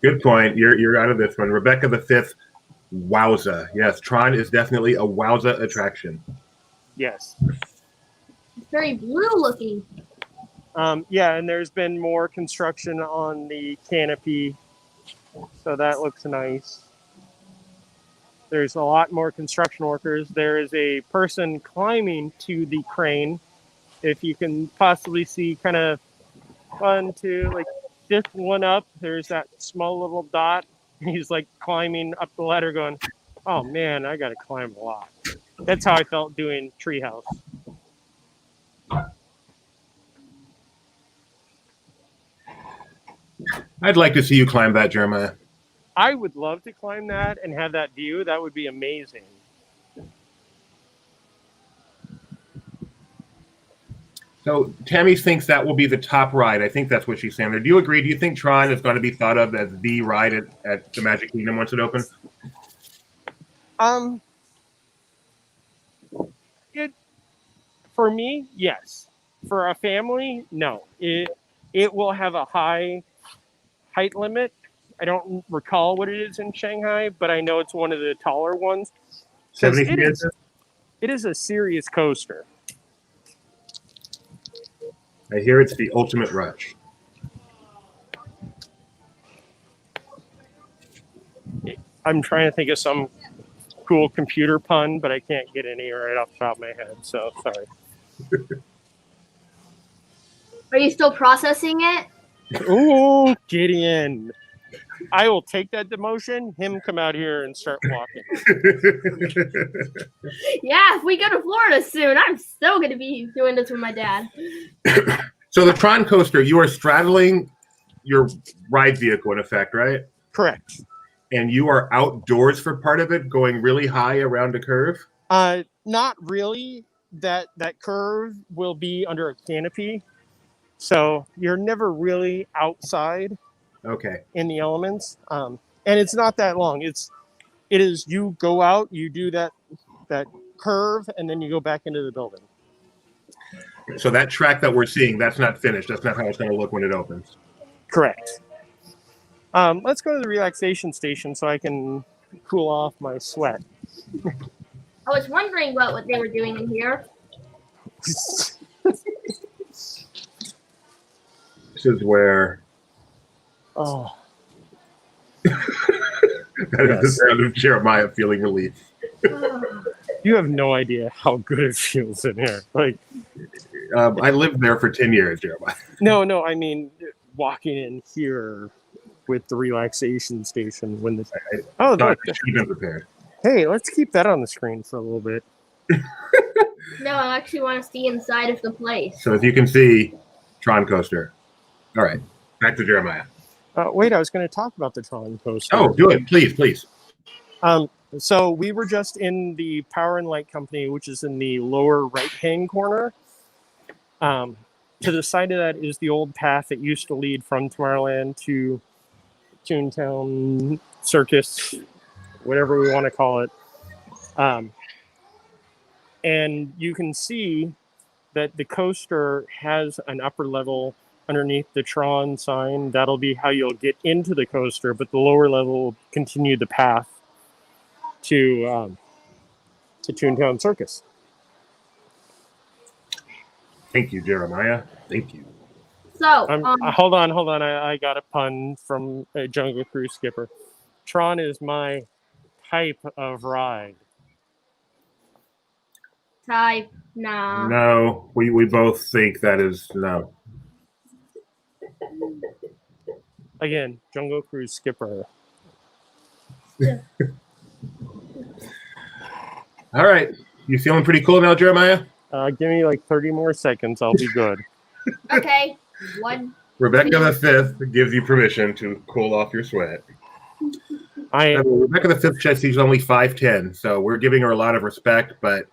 Good point. You're out of this one. Rebecca the Fifth. Wowza. Yes, Tron is definitely a wowza attraction. Yes. It's very blue looking. Yeah, and there's been more construction on the canopy, so that looks nice. There's a lot more construction workers. There is a person climbing to the crane. If you can possibly see kind of 1, 2, like this one up, there's that small little dot. He's like climbing up the ladder going, oh man, I got to climb a lot. That's how I felt doing Treehouse. I'd like to see you climb that, Jeremiah. I would love to climb that and have that view. That would be amazing. So Tammy thinks that will be the top ride. I think that's what she's saying there. Do you agree? Do you think Tron is going to be thought of as the ride at the Magic Kingdom once it opens? For me, yes. For a family, no. It will have a high height limit. I don't recall what it is in Shanghai, but I know it's one of the taller ones. 70 It is a serious coaster. I hear it's the ultimate rush. I'm trying to think of some cool computer pun, but I can't get any right off the top of my head, so sorry. Are you still processing it? Ooh, Gideon. I will take that demotion, him come out here and start walking. Yeah, if we go to Florida soon, I'm still going to be doing this with my dad. So the Tron Coaster, you are straddling your ride vehicle in effect, right? Correct. And you are outdoors for part of it, going really high around a curve? Not really. That curve will be under a canopy. So you're never really outside. Okay. In the elements. And it's not that long. It's It is. You go out, you do that curve, and then you go back into the building. So that track that we're seeing, that's not finished. That's not how it's going to look when it opens. Correct. Let's go to the relaxation station so I can cool off my sweat. I was wondering what they were doing in here. This is where. Oh. That is the sound of Jeremiah feeling relief. You have no idea how good it feels in here. Like, I lived there for 10 years, Jeremiah. no. I mean, walking in here with the relaxation station when the look. You've been prepared. Hey, let's keep that on the screen for a little bit. No, I actually want to see inside of the place. So if you can see, Tron Coaster. All right, back to Jeremiah. Wait, I was going to talk about the Tron Coaster. Oh, do it, please. So we were just in the Power and Light Company, which is in the lower right-hand corner. To the side of that is the old path that used to lead from Tomorrowland to Toontown Circus, whatever we want to call it. And you can see that the coaster has an upper level underneath the Tron sign. That'll be how you'll get into the coaster, but the lower level will continue the path to Toontown Circus. Thank you, Jeremiah. Thank you. So, hold on. I got a pun from a Jungle Cruise skipper. Tron is my type of ride. type, nah. No, we both think that is no. Again, Jungle Cruise skipper. All right. You feeling pretty cool now, Jeremiah? Give me like 30 more seconds. I'll be good. Okay. One. Rebecca the Fifth gives you permission to cool off your sweat. Rebecca the Fifth says she's only 5'10", so we're giving her a lot of respect, but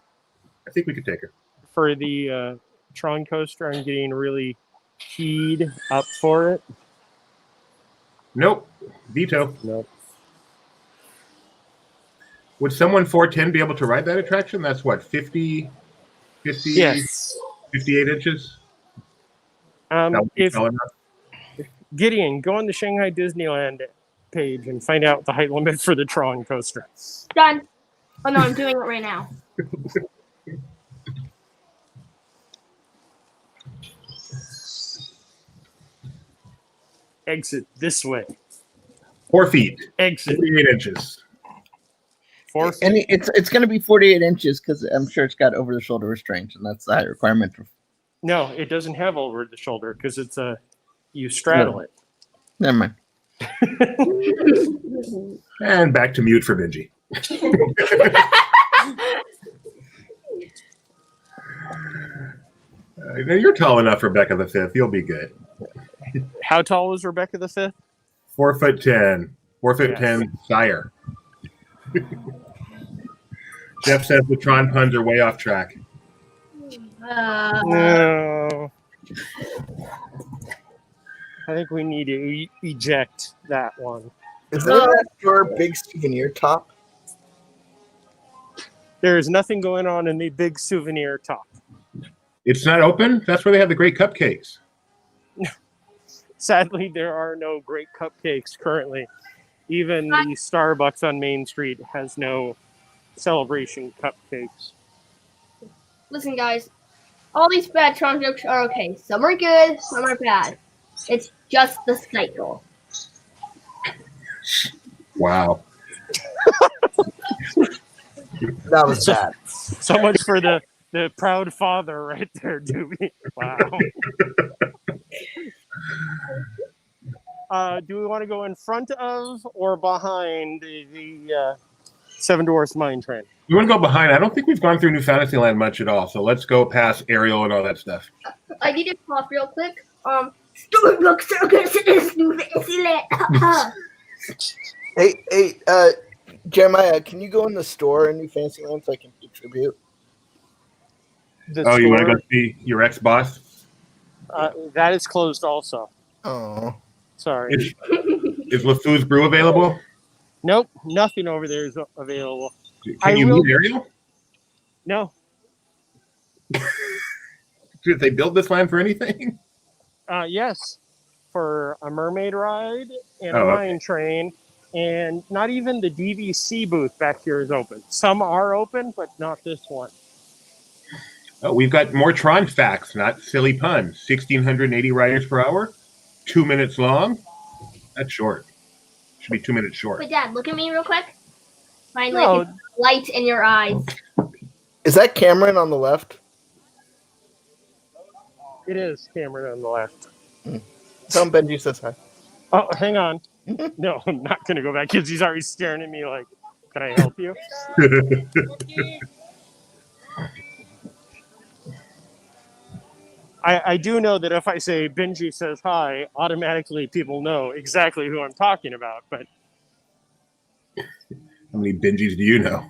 I think we could take her. For the Tron Coaster, I'm getting really keyed up for it. Nope. Veto. Nope. Would someone 4'10" be able to ride that attraction? That's what, 50, yes. 58 inches? Gideon, go on the Shanghai Disneyland page and find out the height limit for the Tron Coaster. Done. Oh no, I'm doing it right now. Exit this way. 4 feet. Exit. 58 inches. 4 feet. And it's going to be 48 inches because I'm sure it's got over-the-shoulder restraints, and that's the height requirement. No, it doesn't have over the shoulder because it's you straddle it. Never mind. And back to mute for Benji. You're tall enough, Rebecca the Fifth. You'll be good. How tall is Rebecca the Fifth? 4'10". 4'10", sire. Jeff says the Tron puns are way off track. No. I think we need to eject that one. Is that your big souvenir top? There is nothing going on in the big souvenir top. It's not open? That's where they have the great cupcakes. Sadly, there are no great cupcakes currently. Even the Starbucks on Main Street has no celebration cupcakes. Listen, guys. All these bad Tron jokes are okay. Some are good, some are bad. It's just the cycle. Wow. That was bad. So much for the proud father right there, Doobie. Wow. Do we want to go in front of or behind the Seven Dwarfs Mine Train? We want to go behind. I don't think we've gone through New Fantasyland much at all, so let's go past Ariel and all that stuff. I need to pause real quick. Storybook Circus is New Fantasyland. Hey, Jeremiah, can you go in the store in New Fantasyland so I can contribute? You want to go see your ex-boss? That is closed also. Oh. Sorry. Is LeFou's Brew available? Nope, nothing over there is available. Can you meet Ariel? No. Did they build this land for anything? Yes, for a mermaid ride and a Oh, mine train, and not even the DVC booth back here is open. Some are open, but not this one. Oh, we've got more Tron facts, not silly puns. 1,680 riders per hour, 2 minutes long. That's short. Should be 2 minutes short. But Dad, look at me real quick. Find No. like light in your eyes. Is that Cameron on the left? It is Cameron on the left. Tell him Benji says hi. Oh, hang on. No, I'm not going to go back because he's already staring at me like, can I help you? I do know that if I say Benji says hi, automatically people know exactly who I'm talking about. But How many Benjis do you know?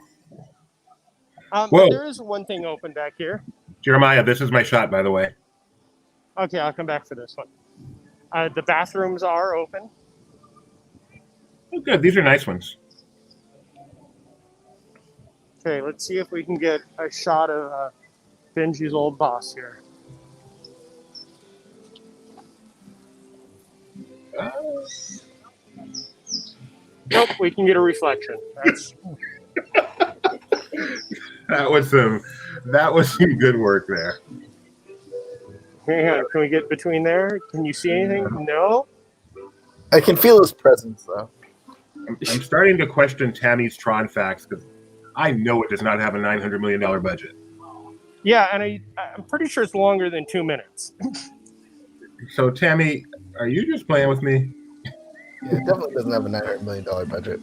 but Whoa. there is one thing open back here. Jeremiah, this is my shot, by the way. Okay, I'll come back for this one. The bathrooms are open. Oh, good. These are nice ones. Okay, let's see if we can get a shot of Benji's old boss here. Nope, we can get a reflection. That's That was some good work there. hang on. Can we get between there? Can you see anything? No. I can feel his presence, though. I'm starting to question Tammy's Tron facts because I know it does not have a $900 million budget. Yeah, and I'm pretty sure it's longer than 2 minutes. So, Tammy, are you just playing with me? Yeah, it definitely doesn't have a $900 million budget.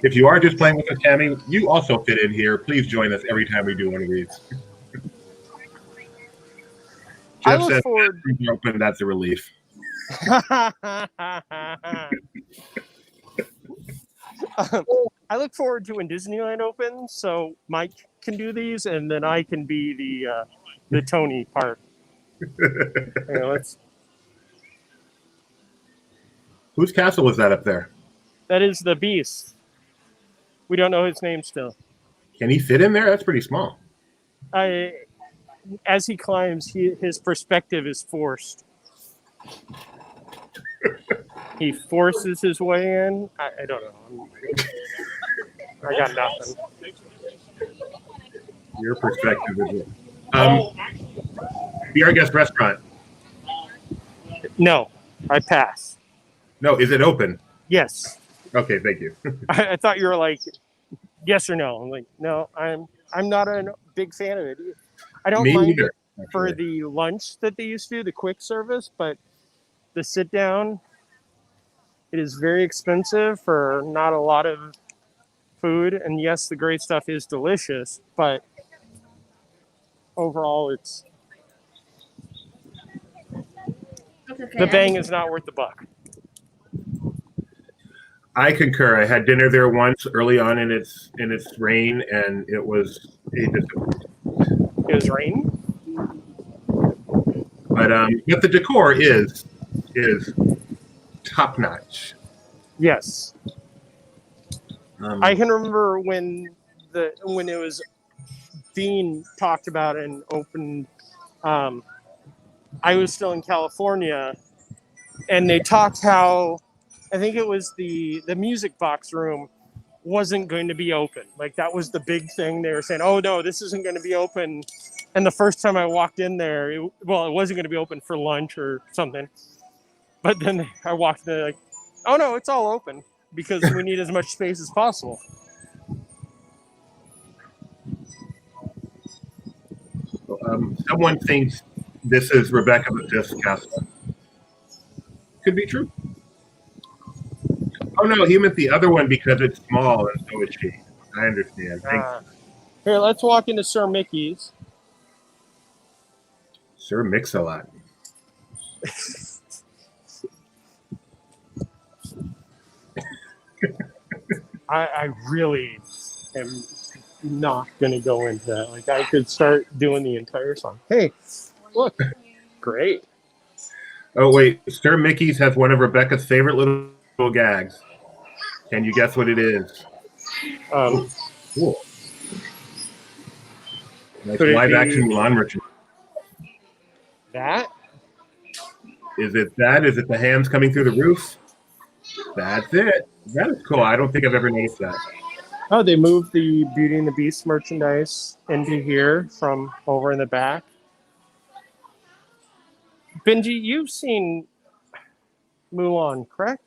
If you are just playing with us, Tammy, you also fit in here. Please join us every time we do one of these. I Jeff look said, forward. open, that's a relief. I look forward to when Disneyland opens, so Mike can do these, and then I can be the Tony part. Whose castle was that up there? That is the Beast. We don't know his name still. Can he fit in there? That's pretty small. As he climbs, his perspective is forced. He forces his way in. I don't know. I got nothing. Your perspective is Be Our Guest restaurant. No, I pass. No, is it open? Yes. Okay, thank you. I thought you were like, yes or no. I'm like, no, I'm not a big fan of it. I don't Me mind either, it for the lunch that they used to do, the quick service, but the sit down, it is very expensive for not a lot of food. And yes, the great stuff is delicious, but overall, the bang is not worth the buck. I concur. I had dinner there once early on in its reign, and it was a disappointment. It was raining. But the decor is top notch. Yes. I can remember when it was being talked about and opened. I was still in California, and they talked how I think it was the music box room wasn't going to be open. Like that was the big thing. They were saying, "Oh no, this isn't going to be open." And the first time I walked in there, it wasn't going to be open for lunch or something. But then I walked in there like, "Oh no, it's all open because we need as much space as possible." Someone thinks this is Rebecca the Fifth's castle. Could be true. Oh no, he meant the other one because it's small and so is she. I understand. Here, let's walk into Sir Mickey's. Sir Mix-a-Lot. I really am not going to go into that. Like, I could start doing the entire song. Hey, look, great. Oh wait, Sir Mickey's has one of Rebecca's favorite little gags. Can you guess what it is? Cool. Nice Could it live be action Mulan merchandise. that? Is it that? Is it the hands coming through the roof? That's it. That is cool. I don't think I've ever noticed that. Oh, they moved the Beauty and the Beast merchandise into here from over in the back. Benji, you've seen Mulan, correct?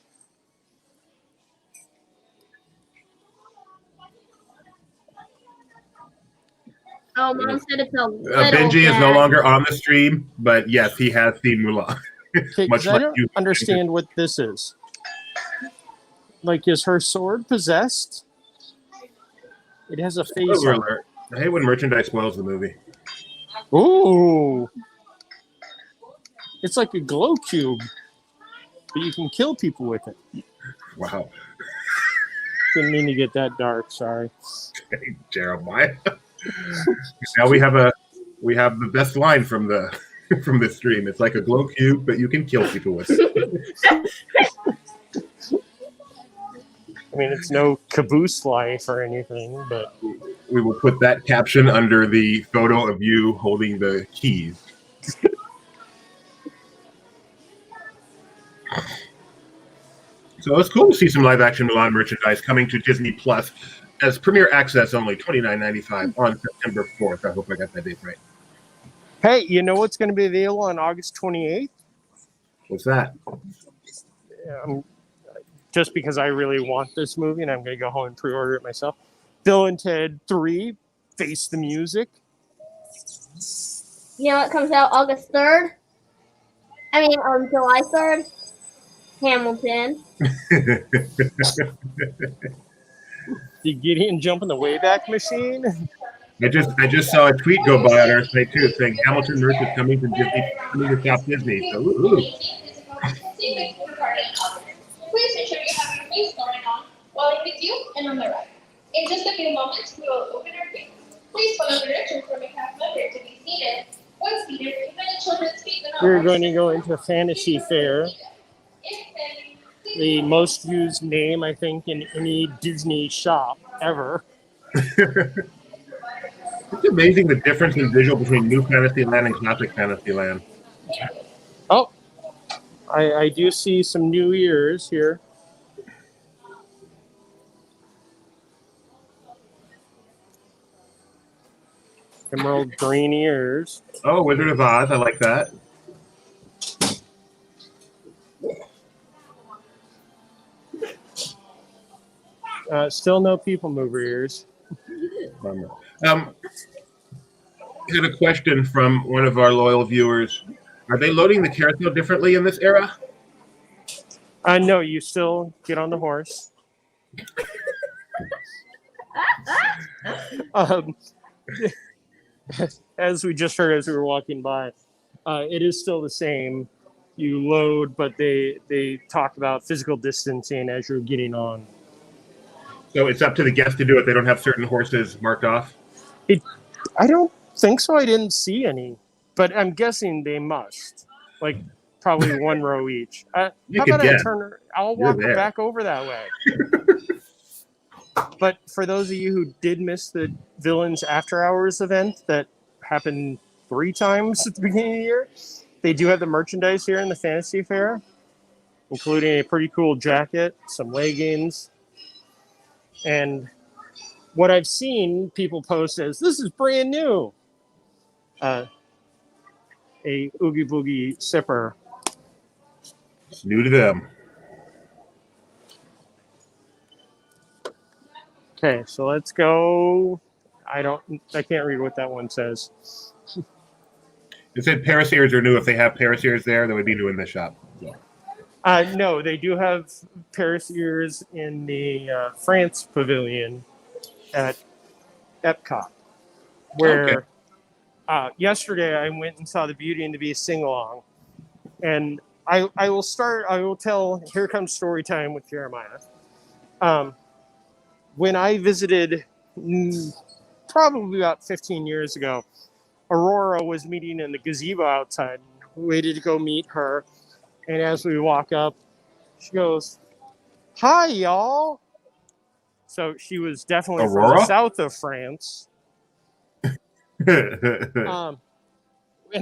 Oh, Mom said it's a little Benji is no bad. longer on the stream, but yes, he has seen Mulan. Okay, Much because I like don't you. understand what this is. Like, is her sword possessed? It has a face Spoiler on it. alert. I hate when merchandise spoils the movie. Ooh. It's like a glow cube, but you can kill people with it. Wow. Didn't mean to get that dark, sorry. Hey, Jeremiah. Now we have the best line from the from this stream. It's like a glow cube, but you can kill people with it. I mean, it's no caboose life or anything, but We will put that caption under the photo of you holding the keys. So it's cool to see some live action Mulan merchandise coming to Disney Plus as premiere access only, $29.95 on September 4th. I hope I got that date right. hey, you know what's going to be available on August 28th? What's that? Just because I really want this movie and I'm going to go home and pre-order it myself. Bill and Ted 3, Face the Music. You know, it comes out August 3rd. I mean, on July 3rd. Hamilton. Did Gideon jump in the Wayback Machine? I just saw a tweet go by on our site too, saying Hamilton merch is coming from Disney, coming to South Disney. So, ooh. Please make sure you have your face going on while it with you and on the right. In just a few moments, we will open our gates. Please follow the directions from a cast member to be seated. Once seated, even the children's feet do not We're going to go into Fantasy Fair. The most used name, I think, in any Disney shop ever. It's amazing the difference in visual between New Fantasyland and Classic Fantasyland. Oh, I do see some new ears here. Emerald green ears. Oh, Wizard of Oz, I like that. Still no people mover ears. Had a question from one of our loyal viewers. Are they loading the carousel differently in this era? No, you still get on the horse. As we just heard as we were walking by, it is still the same. You load, but they talk about physical distancing as you're getting on. So it's up to the guests to do it. They don't have certain horses marked off? I don't think so. I didn't see any, but I'm guessing they must. Like probably one row each. How about I turn? I'll walk back over that way. But for those of you who did miss the Villains After Hours event that happened 3 times at the beginning of the year, they do have the merchandise here in the Fantasy Fair, including a pretty cool jacket, some leggings, and what I've seen people post is, this is brand new. A Oogie Boogie sipper. It's new to them. Okay, so let's go. I can't read what that one says. It said Paris ears are new. If they have Paris ears there, they would be new in the shop. So. No, they do have Paris ears in the France pavilion at Epcot, where yesterday I went and saw the Beauty and the Beast sing-along. And I will tell, here comes story time with Jeremiah. When I visited probably about 15 years ago, Aurora was meeting in the gazebo outside. We waited to go meet her. And as we walk up, she goes, "Hi, y'all." So she was definitely from the Aurora? south of France. And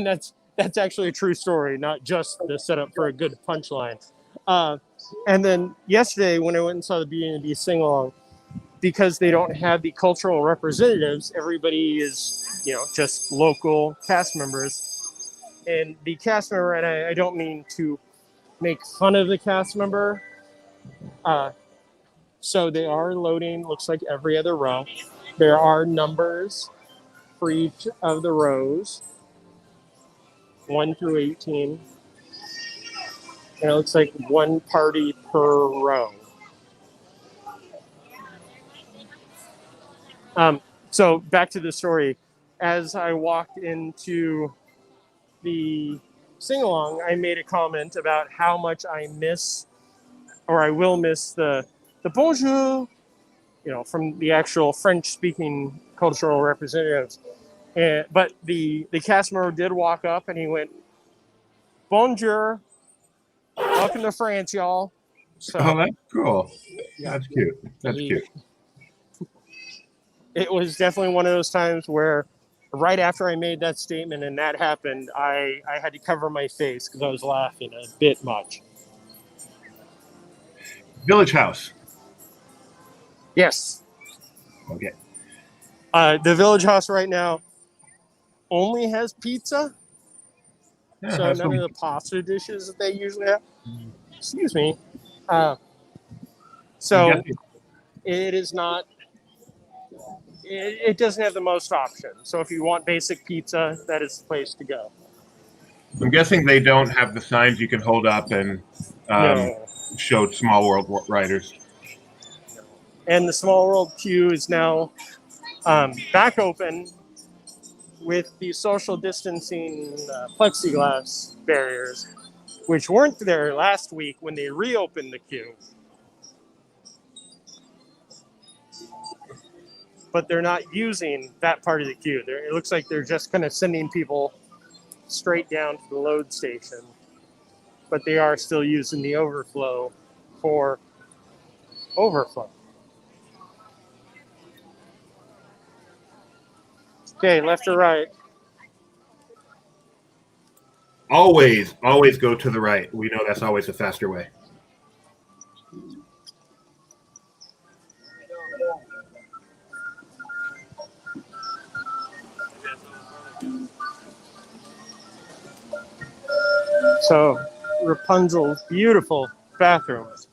that's actually a true story, not just the setup for a good punchline. And then yesterday, when I went and saw the Beauty and the Beast sing-along, because they don't have the cultural representatives, everybody is, just local cast members. And the cast member, and I don't mean to make fun of the cast member, so they are loading, looks like every other row. There are numbers for each of the rows, 1 through 18. And it looks like one party per row. So back to the story. As I walked into the sing-along, I made a comment about how much I miss, or I will miss the bonjour, from the actual French-speaking cultural representatives. But the cast member did walk up and he went, "Bonjour, welcome to France, y'all." So Oh, that's cool. yeah, That's cute. That's cute. It was definitely one of those times where right after I made that statement and that happened, I had to cover my face because I was laughing a bit much. Village House. Yes. Okay. The Village House right now only has pizza. Yeah, So have none some. of the pasta dishes that they usually have. Excuse me. So it is not, it doesn't have the most options. So if you want basic pizza, that is the place to go. I'm guessing they don't have the signs you can hold up and No. show Small World riders. And the Small World queue is now back open with the social distancing plexiglass barriers, which weren't there last week when they reopened the queue. But they're not using that part of the queue. It looks like they're just kind of sending people straight down to the load station. But they are still using the overflow for overflow. Okay, left or right? Always go to the right. We know that's always the faster way. So, Rapunzel's beautiful bathrooms.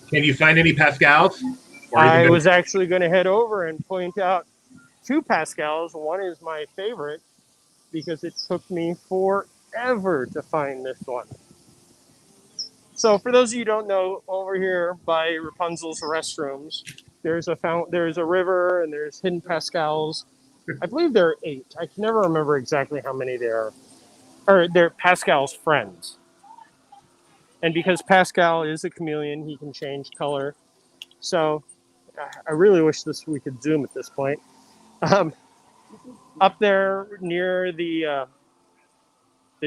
Can you find any Pascals? I was actually going to head over and point out 2 Pascals. One is my favorite because it took me forever to find this one. So for those of you who don't know, over here by Rapunzel's restrooms, there's a river and there's hidden Pascals. I believe there are 8. I can never remember exactly how many there are. Or they're Pascal's friends. And because Pascal is a chameleon, he can change color. So I really wish we could zoom at this point. Up there near the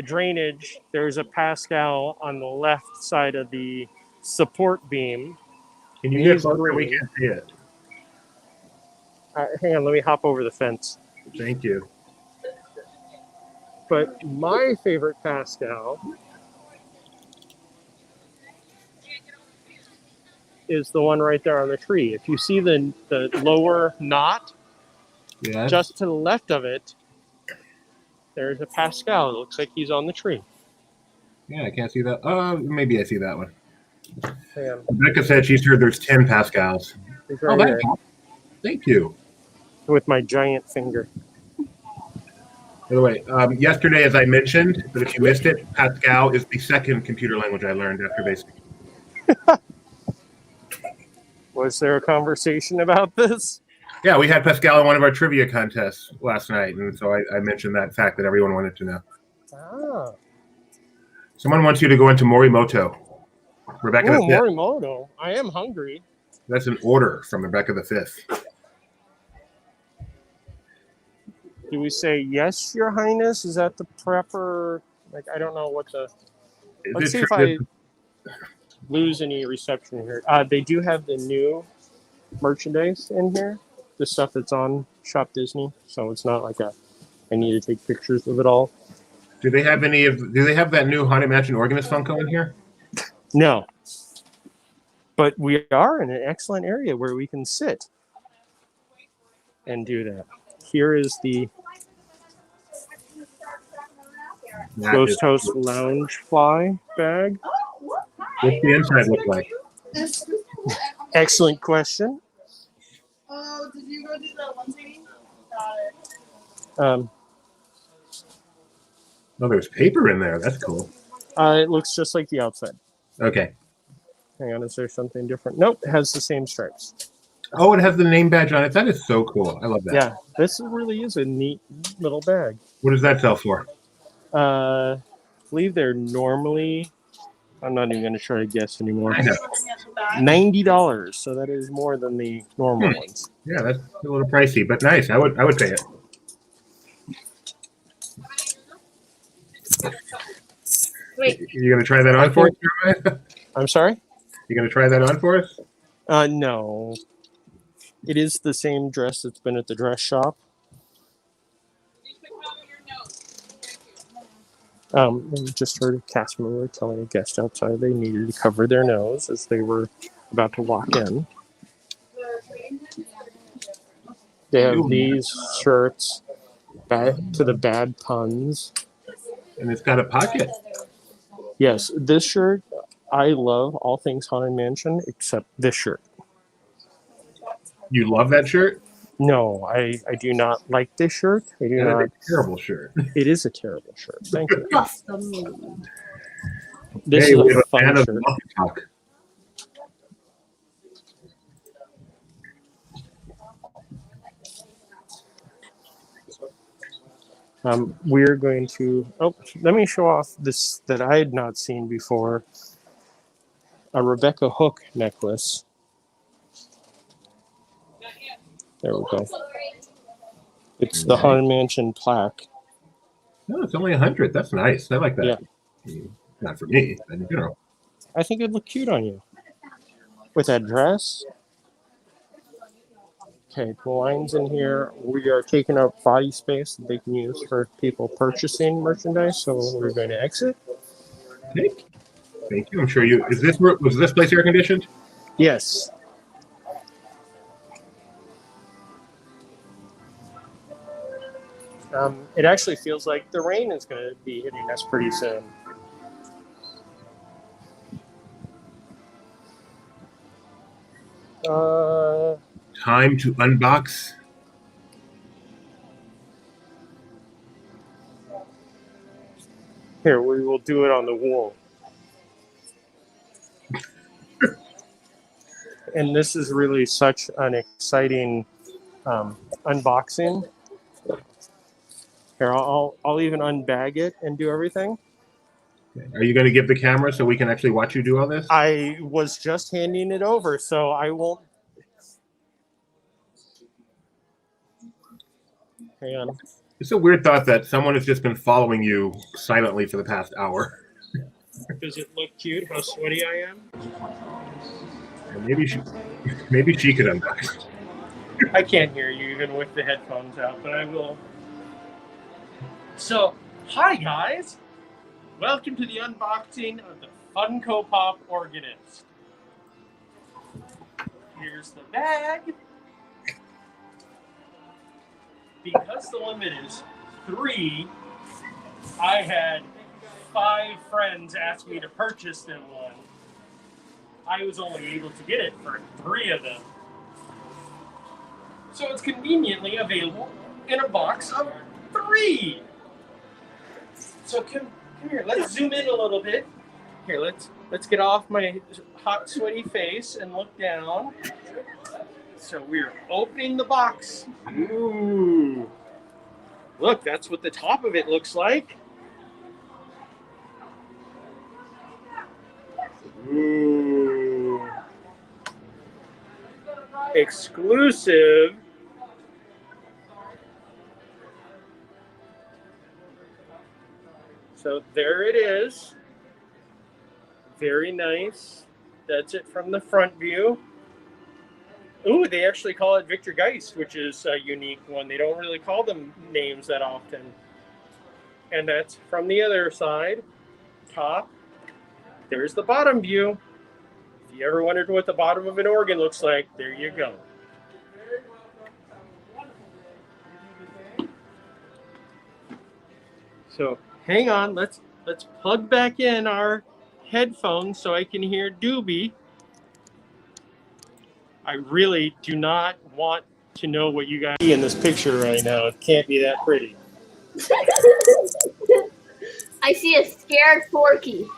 drainage, there's a Pascal on the left side of the support beam. Can you get closer? We can't see it. Hang on, let me hop over the fence. Thank you. But my favorite Pascal is the one right there on the tree. If you see the lower knot, Yes. just to the left of it, there's a Pascal. It looks like he's on the tree. Yeah, I can't see that. Maybe I see that one. Hang on. Rebecca said she's heard there's 10 Pascals. He's right here. Thank you. With my giant finger. By the way, yesterday, as I mentioned, but if you missed it, Pascal is the second computer language I learned after basic. Was there a conversation about this? Yeah, we had Pascal in one of our trivia contests last night, and so I mentioned that fact that everyone wanted to know. Ah. Someone wants you to go into Morimoto. Rebecca the Fifth. Morimoto. I am hungry. That's an order from Rebecca the Fifth. Do we say yes, Your Highness? Is that the proper? Like, I don't know what the. Is Let's it see true if I that lose any reception here. They do have the new merchandise in here, the stuff that's on Shop Disney. So it's not like I need to take pictures of it all. do they have that new Haunted Mansion Organist Funko in here? No, but we are in an excellent area where we can sit and do that. Here is the That is Ghost House Lounge Fly bag. What's the inside look like? Excellent question. Oh, did you go do that one thing? Got it. Um, Oh, there's paper in there. That's cool. it looks just like the outside. Okay. Hang on, is there something different? Nope, it has the same stripes. Oh, it has the name badge on it. That is so cool. I love that. Yeah, this really is a neat little bag. What does that sell for? I believe they're normally, I'm not even going to try to guess anymore, I know. $90. So that is more than the normal ones. Yeah, that's a little pricey, but nice. I would pay it. Wait, You gonna try that on for us? Jeremiah? I'm sorry? You gonna try that on for us? No. It is the same dress that's been at the dress shop. We just heard a cast member telling a guest outside they needed to cover their nose as they were about to walk in. They have these shirts, back to the bad puns. And it's got a pocket. Yes, this shirt, I love all things Haunted Mansion except this shirt. You love that shirt? No, I do not like this shirt. I do That not. is a terrible shirt. It is a terrible shirt. Thank you. bust the move. This Hey, we is have a a fan fun of shirt. Monkey Talk. We're going to. Oh, let me show off this that I had not seen before. A Rebecca Hook necklace. There we go. It's the Haunted Mansion plaque. No, it's only 100. That's nice. I like that. Yeah. Not for me, but in general. I think it'd look cute on you. With that dress. Okay, the lines in here. We are taking up body space that they can use for people purchasing merchandise. So we're going to exit. Thank you. I'm sure you. Was this place air conditioned? Yes. It actually feels like the rain is going to be hitting us pretty soon. Time to unbox. Here, we will do it on the wall. And this is really such an exciting unboxing. Here, I'll even unbag it and do everything. Are you going to give the camera so we can actually watch you do all this? I was just handing it over, so I won't. Hang on. It's a weird thought that someone has just been following you silently for the past hour. Does it look cute how sweaty I am? And maybe she could unbox. I can't hear you even with the headphones out, but I will. So, hi guys! Welcome to the unboxing of the Funko Pop Organist. Here's the bag. Because the limit is 3, I had 5 friends ask me to purchase them one. I was only able to get it for 3 of them. So it's conveniently available in a box of 3. So come here, let's zoom in a little bit. Here, let's get off my hot, sweaty face and look down. So we're opening the box. Ooh. Look, that's what the top of it looks like. Ooh. Exclusive So there it is. Very nice. That's it from the front view. Ooh, they actually call it Victor Geist, which is a unique one. They don't really call them names that often. And that's from the other side, top. There's the bottom view. If you ever wondered what the bottom of an organ looks like, there you go. So hang on, let's plug back in our headphones so I can hear Doobie. I really do not want to know what you guys see in this picture right now. It can't be that pretty. I see a scared Forky.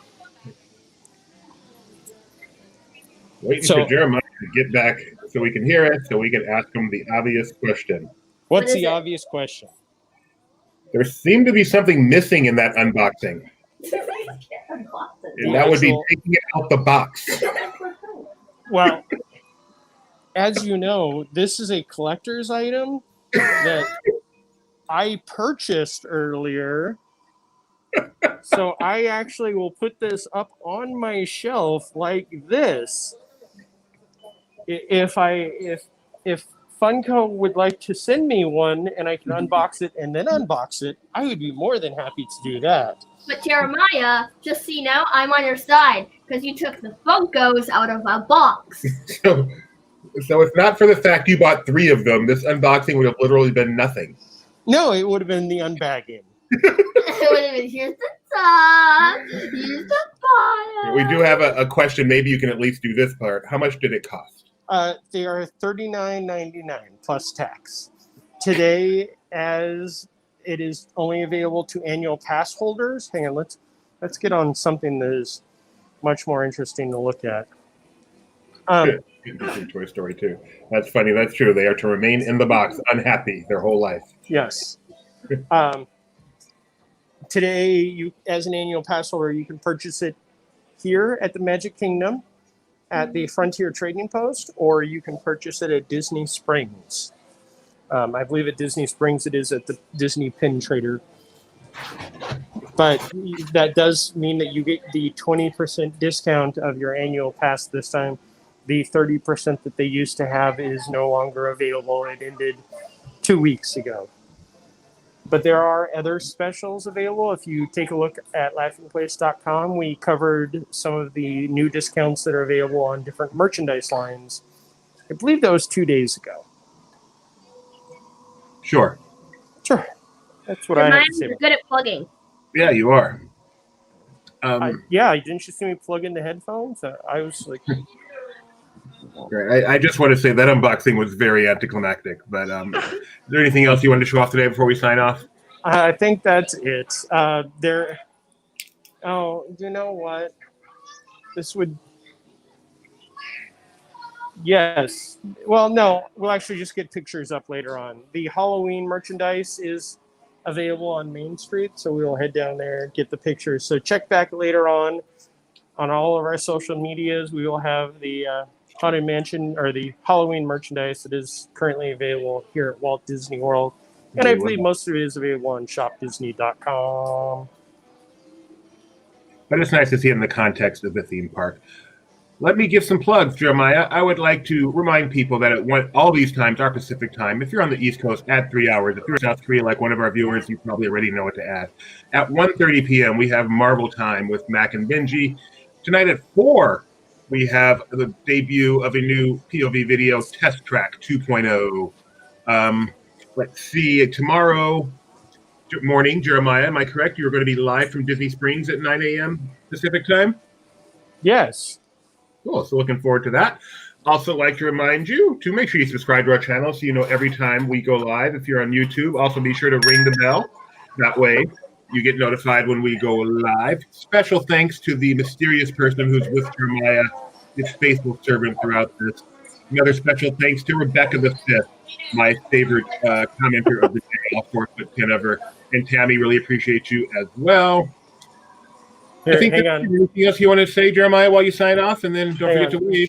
Waiting for Jeremiah to get back so we can hear it, so we can ask him the obvious question. What's the obvious question? There seemed to be something missing in that unboxing. And that would be taking it out the box. Well, as you know, this is a collector's item that I purchased earlier. So I actually will put this up on my shelf like this. If Funko would like to send me one and I can unbox it and then unbox it, I would be more than happy to do that. But Jeremiah, just so you know, I'm on your side because you took the Funkos out of a box. So if not for the fact you bought 3 of them, this unboxing would have literally been nothing. No, it would have been the unbagging. It would have been, here's the top, here's the bottom. We do have a question. Maybe you can at least do this part. How much did it cost? They are $39.99 plus tax. Today, as it is only available to annual pass holders. Hang on, let's get on something that is much more interesting to look at. Toy Story 2. That's funny. That's true. They are to remain in the box, unhappy their whole life. Yes. Today, you as an annual pass holder, you can purchase it here at the Magic Kingdom at the Frontier Trading Post, or you can purchase it at Disney Springs. I believe at Disney Springs it is at the Disney Pin Trader. But that does mean that you get the 20% discount of your annual pass this time. The 30% that they used to have is no longer available. It ended 2 weeks ago. But there are other specials available. If you take a look at laughingplace.com, we covered some of the new discounts that are available on different merchandise lines. I believe that was 2 days ago. Sure. That's what I have to say. You're good at plugging. Yeah, you are. Yeah, didn't you see me plug in the headphones? I was like... I just want to say that unboxing was very anticlimactic. But is there anything else you wanted to show off today before we sign off? I think that's it. Oh, you know what? This would... Yes. Well, no. We'll actually just get pictures up later on. The Halloween merchandise is available on Main Street, so we will head down there and get the pictures. So check back later on all of our social medias. We will have the Haunted Mansion or the Halloween merchandise that is currently available here at Walt Disney World. And I believe most of it is available on shopdisney.com. But it's nice to see it in the context of the theme park. Let me give some plugs, Jeremiah. I would like to remind people that all these times are Pacific time. If you're on the East Coast, add 3 hours. If you're in South Korea, like one of our viewers, you probably already know what to add. At 1:30 p.m., we have Marvel Time with Mac and Benji. Tonight at 4, we have the debut of a new POV video, Test Track 2.0. Let's see, tomorrow morning, Jeremiah, am I correct? You're going to be live from Disney Springs at 9 a.m. Pacific time? Yes. Cool. So looking forward to that. Also like to remind you to make sure you subscribe to our channel so you know every time we go live. If you're on YouTube, also be sure to ring the bell. That way you get notified when we go live. Special thanks to the mysterious person who's with Jeremiah, his faithful servant throughout this. Another special thanks to Rebecca the Fifth, my favorite commenter of the day, all 4-foot 10 of her. And Tammy, really appreciate you as well. Here, I think hang on. Anything else you want to say, Jeremiah, while you sign off? And then don't forget to wave.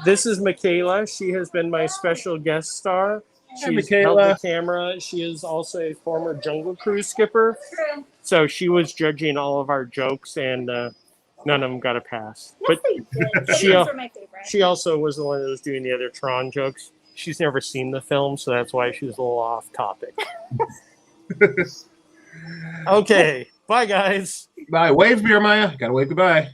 This is Michaela. She has been my special guest star. She's held the Michaela. camera. She is also a former Jungle Cruise skipper. True. So she was judging all of our jokes, and none of them got a pass. Yes, But they did. she- Those were my favorite. she also was the one that was doing the other Tron jokes. She's never seen the film, so that's why she was a little off topic. Okay, bye guys. Bye. Wave, Beer Maya. Gotta wave goodbye.